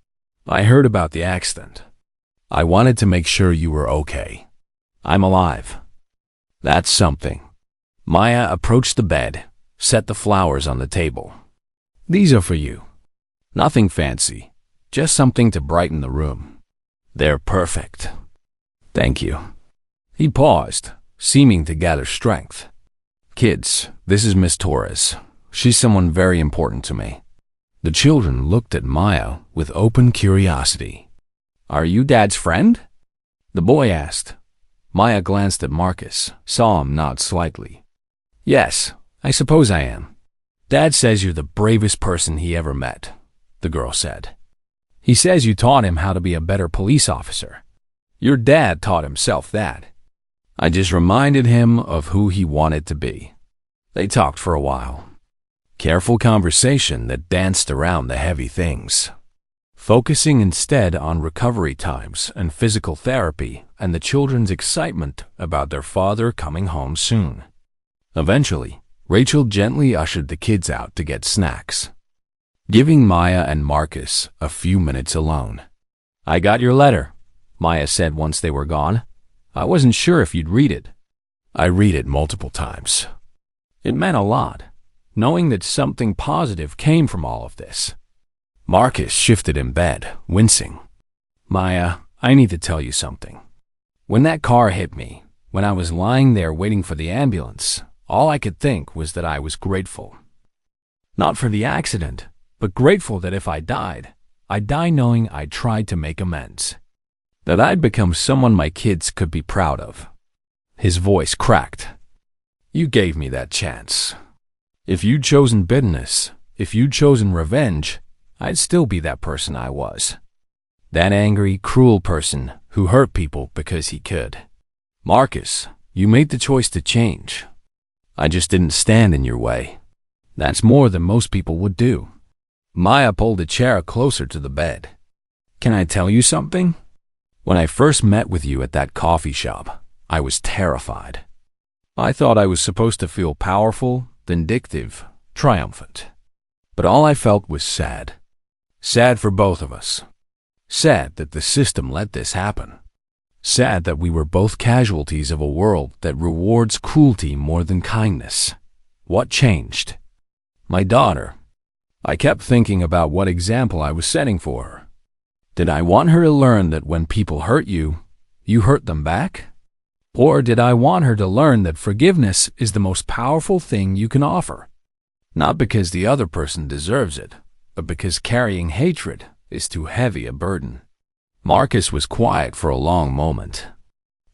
I heard about the accident. I wanted to make sure you were okay. I'm alive. That's something. Maya approached the bed, set the flowers on the table. These are for you. Nothing fancy, just something to brighten the room. They're perfect. Thank you. He paused, seeming to gather strength. Kids, this is Miss Torres. She's someone very important to me. The children looked at Maya with open curiosity. Are you Dad's friend? The boy asked. Maya glanced at Marcus, saw him nod slightly. Yes, I suppose I am. Dad says you're the bravest person he ever met, the girl said. He says you taught him how to be a better police officer. Your dad taught himself that. I just reminded him of who he wanted to be. They talked for a while. Careful conversation that danced around the heavy things, focusing instead on recovery times and physical therapy and the children's excitement about their father coming home soon. Eventually, Rachel gently ushered the kids out to get snacks, giving Maya and Marcus a few minutes alone. I got your letter, Maya said once they were gone. I wasn't sure if you'd read it. I read it multiple times. It meant a lot, knowing that something positive came from all of this. Marcus shifted in bed, wincing. Maya, I need to tell you something. When that car hit me, when I was lying there waiting for the ambulance, all I could think was that I was grateful. Not for the accident, but grateful that if I died, I'd die knowing I tried to make amends. That I'd become someone my kids could be proud of. His voice cracked. You gave me that chance. If you'd chosen bitterness, if you'd chosen revenge, I'd still be that person I was. That angry, cruel person who hurt people because he could. Marcus, you made the choice to change. I just didn't stand in your way. That's more than most people would do. Maya pulled a chair closer to the bed. Can I tell you something? When I first met with you at that coffee shop, I was terrified. I thought I was supposed to feel powerful, vindictive, triumphant. But all I felt was sad. Sad for both of us. Sad that the system let this happen. Sad that we were both casualties of a world that rewards cruelty more than kindness. What changed? My daughter. I kept thinking about what example I was setting for her. Did I want her to learn that when people hurt you, you hurt them back? Or did I want her to learn that forgiveness is the most powerful thing you can offer? Not because the other person deserves it, but because carrying hatred is too heavy a burden. Marcus was quiet for a long moment.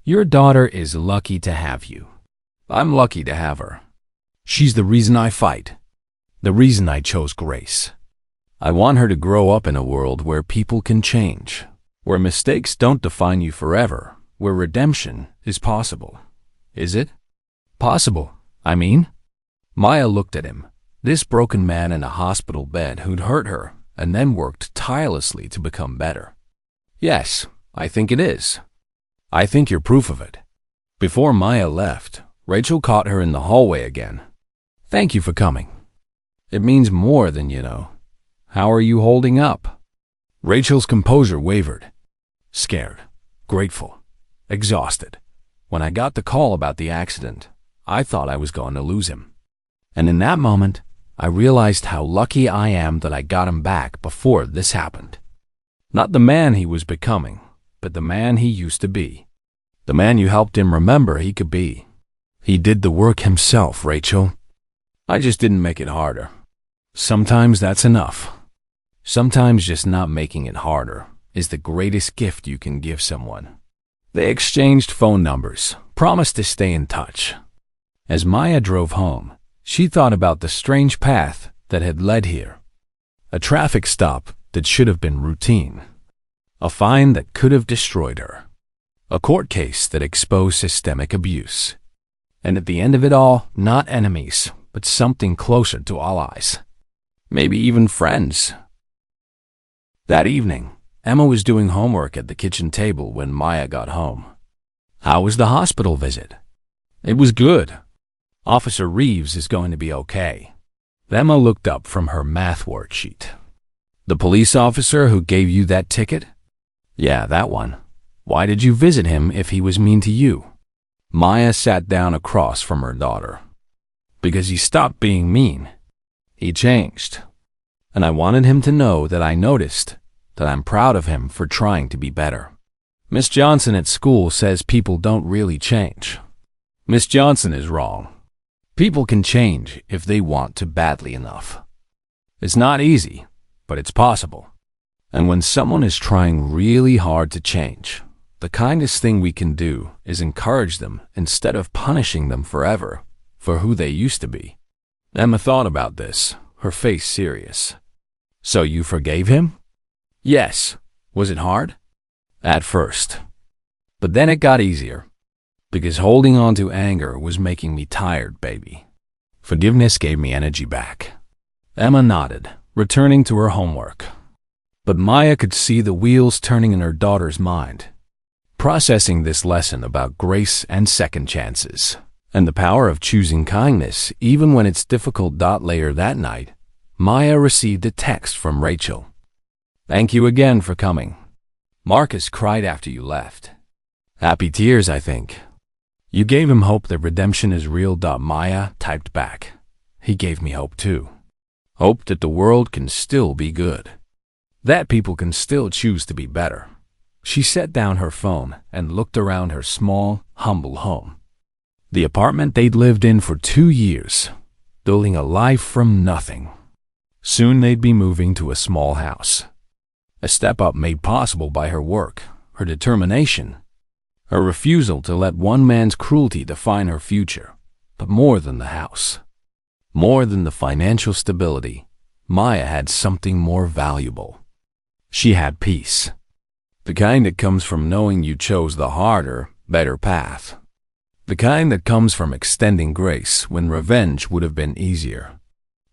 Your daughter is lucky to have you. I'm lucky to have her. She's the reason I fight. The reason I chose Grace. I want her to grow up in a world where people can change, where mistakes don't define you forever, where redemption is possible. Is it? Possible, I mean? Maya looked at him, this broken man in a hospital bed who'd hurt her and then worked tirelessly to become better. Yes, I think it is. I think you're proof of it. Before Maya left, Rachel caught her in the hallway again. Thank you for coming. It means more than you know. How are you holding up? Rachel's composure wavered. Scared, grateful, exhausted. When I got the call about the accident, I thought I was going to lose him. And in that moment, I realized how lucky I am that I got him back before this happened. Not the man he was becoming, but the man he used to be. The man you helped him remember he could be. He did the work himself, Rachel. I just didn't make it harder. Sometimes that's enough. Sometimes just not making it harder is the greatest gift you can give someone. They exchanged phone numbers, promised to stay in touch. As Maya drove home, she thought about the strange path that had led here. A traffic stop that should have been routine. A fine that could have destroyed her. A court case that exposed systemic abuse. And at the end of it all, not enemies, but something closer to allies. Maybe even friends. That evening, Emma was doing homework at the kitchen table when Maya got home. How was the hospital visit? It was good. Officer Reeves is going to be okay. Emma looked up from her math worksheet. The police officer who gave you that ticket? Yeah, that one. Why did you visit him if he was mean to you? Maya sat down across from her daughter. Because he stopped being mean. He changed. And I wanted him to know that I noticed, that I'm proud of him for trying to be better. Miss Johnson at school says people don't really change. Miss Johnson is wrong. People can change if they want to badly enough. It's not easy, but it's possible. And when someone is trying really hard to change, the kindest thing we can do is encourage them instead of punishing them forever for who they used to be. Emma thought about this, her face serious. So you forgave him? Yes. Was it hard? At first. But then it got easier. Because holding on to anger was making me tired, baby. Forgiveness gave me energy back. Emma nodded, returning to her homework. But Maya could see the wheels turning in her daughter's mind, processing this lesson about grace and second chances, and the power of choosing kindness even when it's difficult. Later that night, Maya received a text from Rachel. Thank you again for coming. Marcus cried after you left. Happy tears, I think. You gave him hope that redemption is real. Maya typed back. He gave me hope too. Hope that the world can still be good. That people can still choose to be better. She set down her phone and looked around her small, humble home. The apartment they'd lived in for 2 years, building a life from nothing. Soon they'd be moving to a small house. A step up made possible by her work, her determination, her refusal to let one man's cruelty define her future. But more than the house, more than the financial stability, Maya had something more valuable. She had peace. The kind that comes from knowing you chose the harder, better path. The kind that comes from extending grace when revenge would have been easier.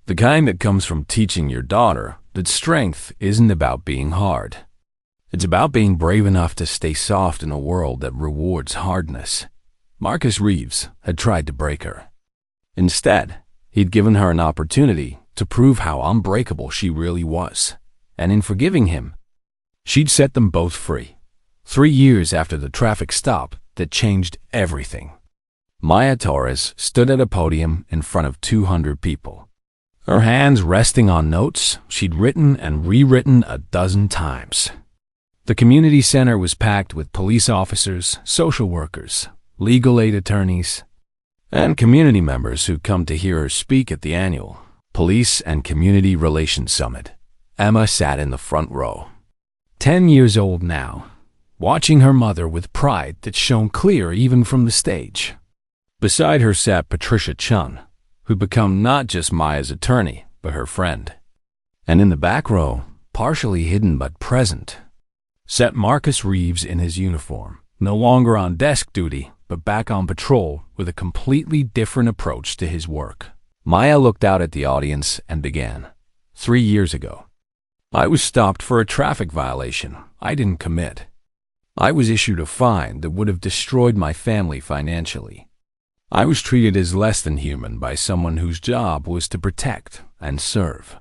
The kind that comes from teaching your daughter that strength isn't about being hard. It's about being brave enough to stay soft in a world that rewards hardness. Marcus Reeves had tried to break her. Instead, he'd given her an opportunity to prove how unbreakable she really was. And in forgiving him, she'd set them both free. 3 years after the traffic stop that changed everything. Maya Torres stood at a podium in front of 200 people. Her hands resting on notes she'd written and rewritten a dozen times. The community center was packed with police officers, social workers, legal aid attorneys, and community members who'd come to hear her speak at the annual. Police and Community Relations Summit. Emma sat in the front row. 10 years old now, watching her mother with pride that shone clear even from the stage. Beside her sat Patricia Chun, who'd become not just Maya's attorney, but her friend. And in the back row, partially hidden but present, sat Marcus Reeves in his uniform, no longer on desk duty, but back on patrol with a completely different approach to his work. Maya looked out at the audience and began. 3 years ago, I was stopped for a traffic violation I didn't commit. I was issued a fine that would have destroyed my family financially. I was treated as less than human by someone whose job was to protect and serve.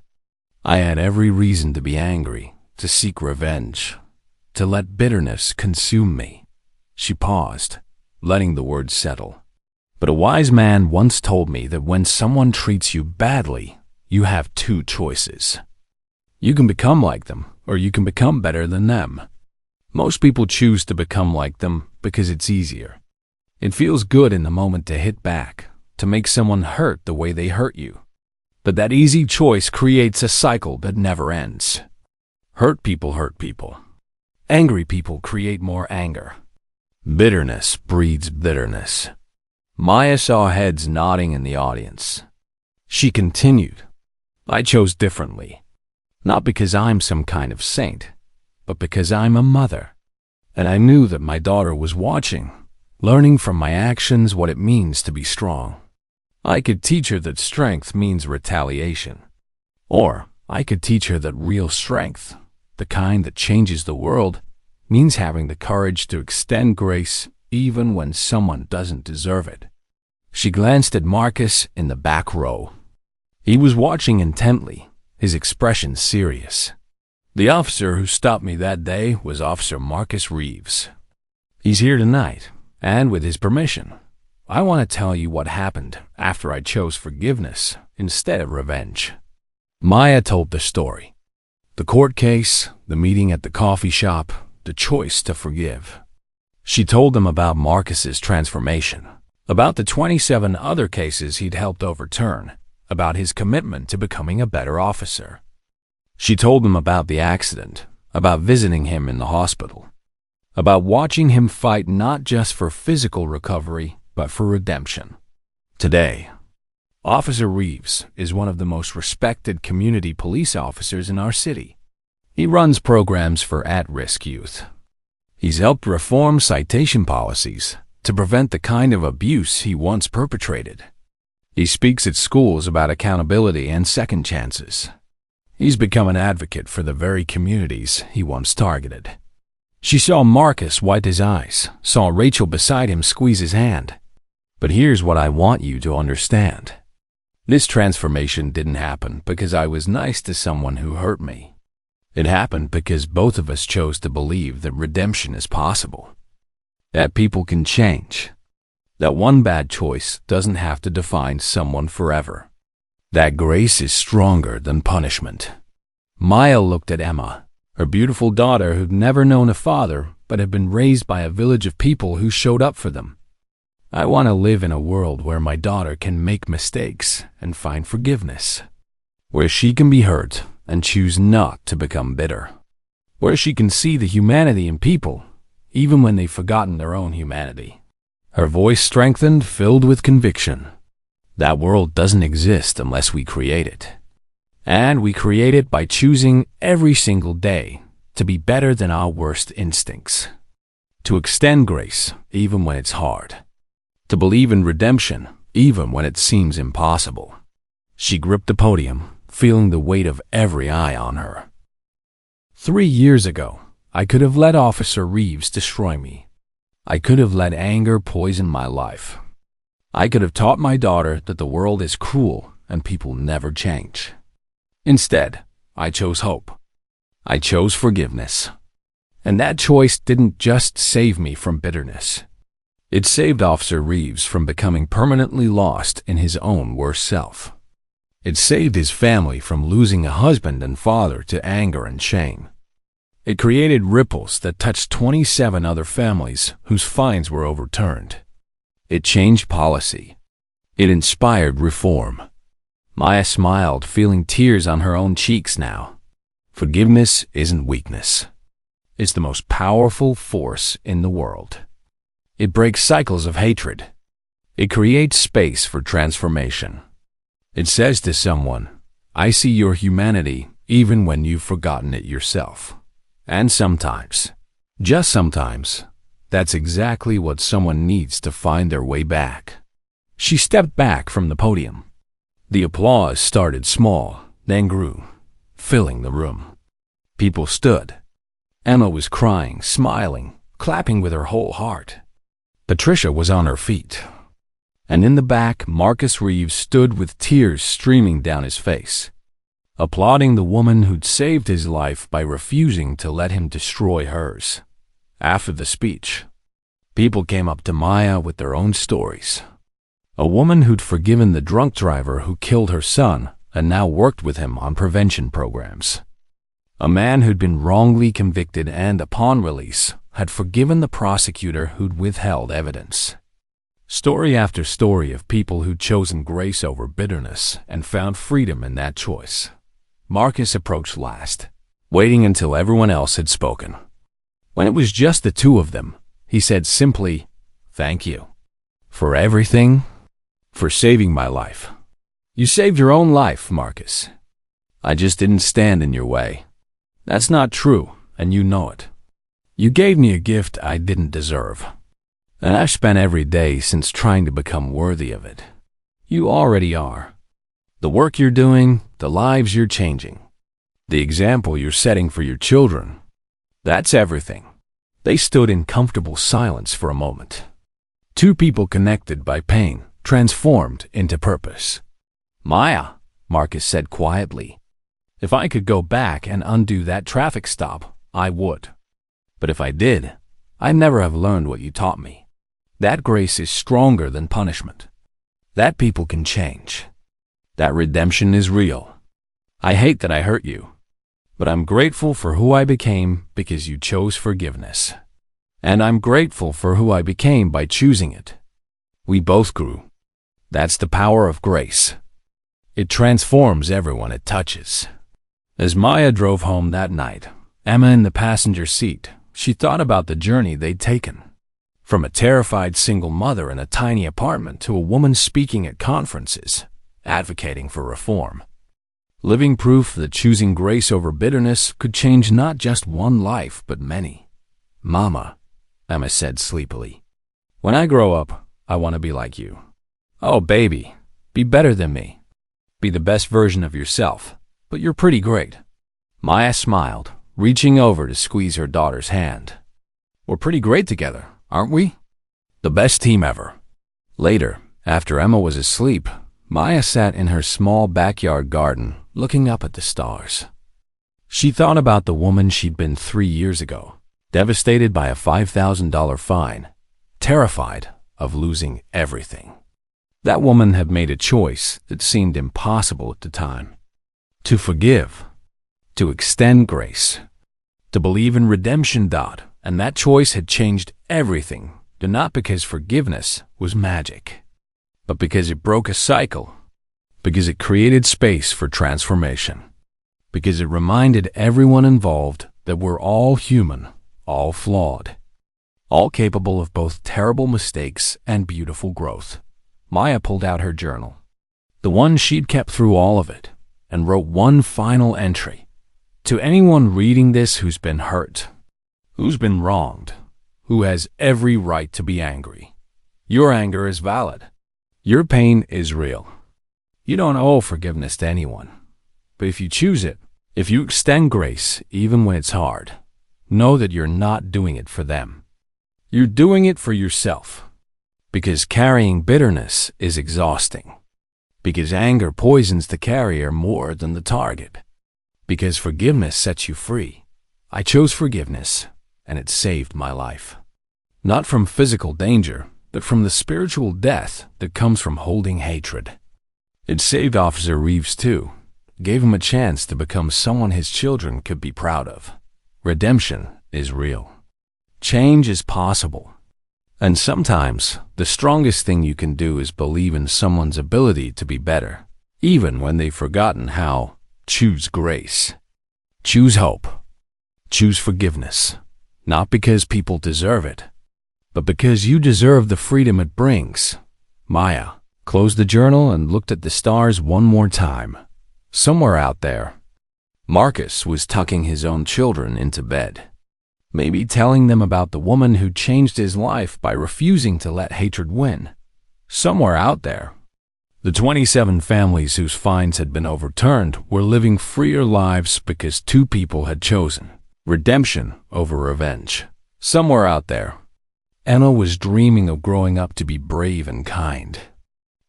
I had every reason to be angry, to seek revenge, to let bitterness consume me. She paused, letting the words settle. But a wise man once told me that when someone treats you badly, you have two choices. You can become like them, or you can become better than them. Most people choose to become like them because it's easier. It feels good in the moment to hit back, to make someone hurt the way they hurt you. But that easy choice creates a cycle that never ends. Hurt people. Angry people create more anger. Bitterness breeds bitterness. Maya saw heads nodding in the audience. She continued, I chose differently. Not because I'm some kind of saint, but because I'm a mother. And I knew that my daughter was watching, learning from my actions what it means to be strong. I could teach her that strength means retaliation. Or I could teach her that real strength, the kind that changes the world, means having the courage to extend grace even when someone doesn't deserve it. She glanced at Marcus in the back row. He was watching intently, his expression serious. The officer who stopped me that day was Officer Marcus Reeves. He's here tonight, and with his permission, I want to tell you what happened after I chose forgiveness instead of revenge. Maya told the story. The court case, the meeting at the coffee shop, the choice to forgive. She told them about Marcus's transformation, about the 27 other cases he'd helped overturn, about his commitment to becoming a better officer. She told them about the accident, about visiting him in the hospital, about watching him fight not just for physical recovery, but for redemption. Today, Officer Reeves is one of the most respected community police officers in our city. He runs programs for at-risk youth. He's helped reform citation policies to prevent the kind of abuse he once perpetrated. He speaks at schools about accountability and second chances. He's become an advocate for the very communities he once targeted. She saw Marcus wipe his eyes, saw Rachel beside him squeeze his hand. But here's what I want you to understand. This transformation didn't happen because I was nice to someone who hurt me. It happened because both of us chose to believe that redemption is possible, that people can change, that one bad choice doesn't have to define someone forever, that grace is stronger than punishment. Maya looked at Emma, her beautiful daughter who'd never known a father but had been raised by a village of people who showed up for them. I want to live in a world where my daughter can make mistakes and find forgiveness, where she can be hurt and choose not to become bitter, where she can see the humanity in people, even when they've forgotten their own humanity. Her voice strengthened, filled with conviction. That world doesn't exist unless we create it. And we create it by choosing every single day to be better than our worst instincts, to extend grace even when it's hard, to believe in redemption even when it seems impossible. She gripped the podium, feeling the weight of every eye on her. 3 years ago, I could have let Officer Reeves destroy me. I could have let anger poison my life. I could have taught my daughter that the world is cruel and people never change. Instead, I chose hope. I chose forgiveness. And that choice didn't just save me from bitterness. It saved Officer Reeves from becoming permanently lost in his own worst self. It saved his family from losing a husband and father to anger and shame. It created ripples that touched 27 other families whose fines were overturned. It changed policy. It inspired reform. Maya smiled, feeling tears on her own cheeks now. Forgiveness isn't weakness. It's the most powerful force in the world. It breaks cycles of hatred. It creates space for transformation. It says to someone, I see your humanity even when you've forgotten it yourself. And sometimes, just sometimes, that's exactly what someone needs to find their way back. She stepped back from the podium. The applause started small, then grew, filling the room. People stood. Emma was crying, smiling, clapping with her whole heart. Patricia was on her feet. And in the back, Marcus Reeves stood with tears streaming down his face, applauding the woman who'd saved his life by refusing to let him destroy hers. After the speech, people came up to Maya with their own stories. A woman who'd forgiven the drunk driver who killed her son and now worked with him on prevention programs. A man who'd been wrongly convicted and, upon release, had forgiven the prosecutor who'd withheld evidence. Story after story of people who'd chosen grace over bitterness and found freedom in that choice. Marcus approached last, waiting until everyone else had spoken. When it was just the two of them, he said simply, "Thank you. For everything. For saving my life. You saved your own life, Marcus. I just didn't stand in your way. That's not true, and you know it. You gave me a gift I didn't deserve. And I've spent every day since trying to become worthy of it. You already are. The work you're doing, the lives you're changing, the example you're setting for your children. That's everything." They stood in comfortable silence for a moment. Two people connected by pain, transformed into purpose. "Maya," Marcus said quietly, "if I could go back and undo that traffic stop, I would. But if I did, I'd never have learned what you taught me. That grace is stronger than punishment. That people can change. That redemption is real. I hate that I hurt you, but I'm grateful for who I became because you chose forgiveness. And I'm grateful for who I became by choosing it. We both grew. That's the power of grace. It transforms everyone it touches." As Maya drove home that night, Emma in the passenger seat, she thought about the journey they'd taken. From a terrified single mother in a tiny apartment to a woman speaking at conferences, advocating for reform. Living proof that choosing grace over bitterness could change not just one life, but many. "Mama," Emma said sleepily, "when I grow up, I want to be like you." "Oh, baby, be better than me. Be the best version of yourself, but you're pretty great." Maya smiled, reaching over to squeeze her daughter's hand. "We're pretty great together, aren't we? The best team ever." Later, after Emma was asleep, Maya sat in her small backyard garden, looking up at the stars. She thought about the woman she'd been 3 years ago, devastated by a $5,000 fine, terrified of losing everything. That woman had made a choice that seemed impossible at the time. To forgive, to extend grace, to believe in redemption. And that choice had changed everything, not because forgiveness was magic, but because it broke a cycle, because it created space for transformation, because it reminded everyone involved that we're all human, all flawed, all capable of both terrible mistakes and beautiful growth. Maya pulled out her journal, the one she'd kept through all of it, and wrote one final entry. "To anyone reading this who's been hurt, who's been wronged, who has every right to be angry, your anger is valid. Your pain is real. You don't owe forgiveness to anyone. But if you choose it, if you extend grace even when it's hard, know that you're not doing it for them. You're doing it for yourself. Because carrying bitterness is exhausting. Because anger poisons the carrier more than the target. Because forgiveness sets you free. I chose forgiveness, and it saved my life. Not from physical danger, but from the spiritual death that comes from holding hatred. It saved Officer Reeves too, gave him a chance to become someone his children could be proud of. Redemption is real. Change is possible. And sometimes, the strongest thing you can do is believe in someone's ability to be better, even when they've forgotten how. Choose grace. Choose hope. Choose forgiveness. Not because people deserve it, but because you deserve the freedom it brings. Maya closed the journal and looked at the stars one more time. Somewhere out there, Marcus was tucking his own children into bed, maybe telling them about the woman who changed his life by refusing to let hatred win. Somewhere out there, the 27 families whose fines had been overturned were living freer lives because two people had chosen redemption over revenge. Somewhere out there, Anna was dreaming of growing up to be brave and kind,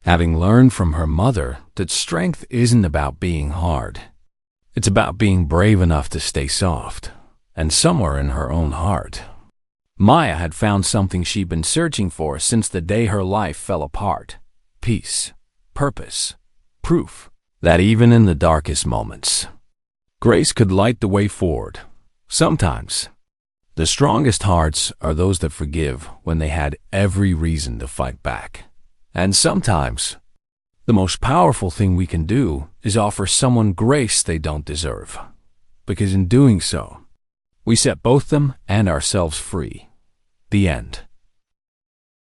having learned from her mother that strength isn't about being hard. It's about being brave enough to stay soft. And somewhere in her own heart, Maya had found something she'd been searching for since the day her life fell apart. Peace, purpose, proof that even in the darkest moments, grace could light the way forward. Sometimes, the strongest hearts are those that forgive when they had every reason to fight back. And sometimes, the most powerful thing we can do is offer someone grace they don't deserve. Because in doing so, we set both them and ourselves free. The end.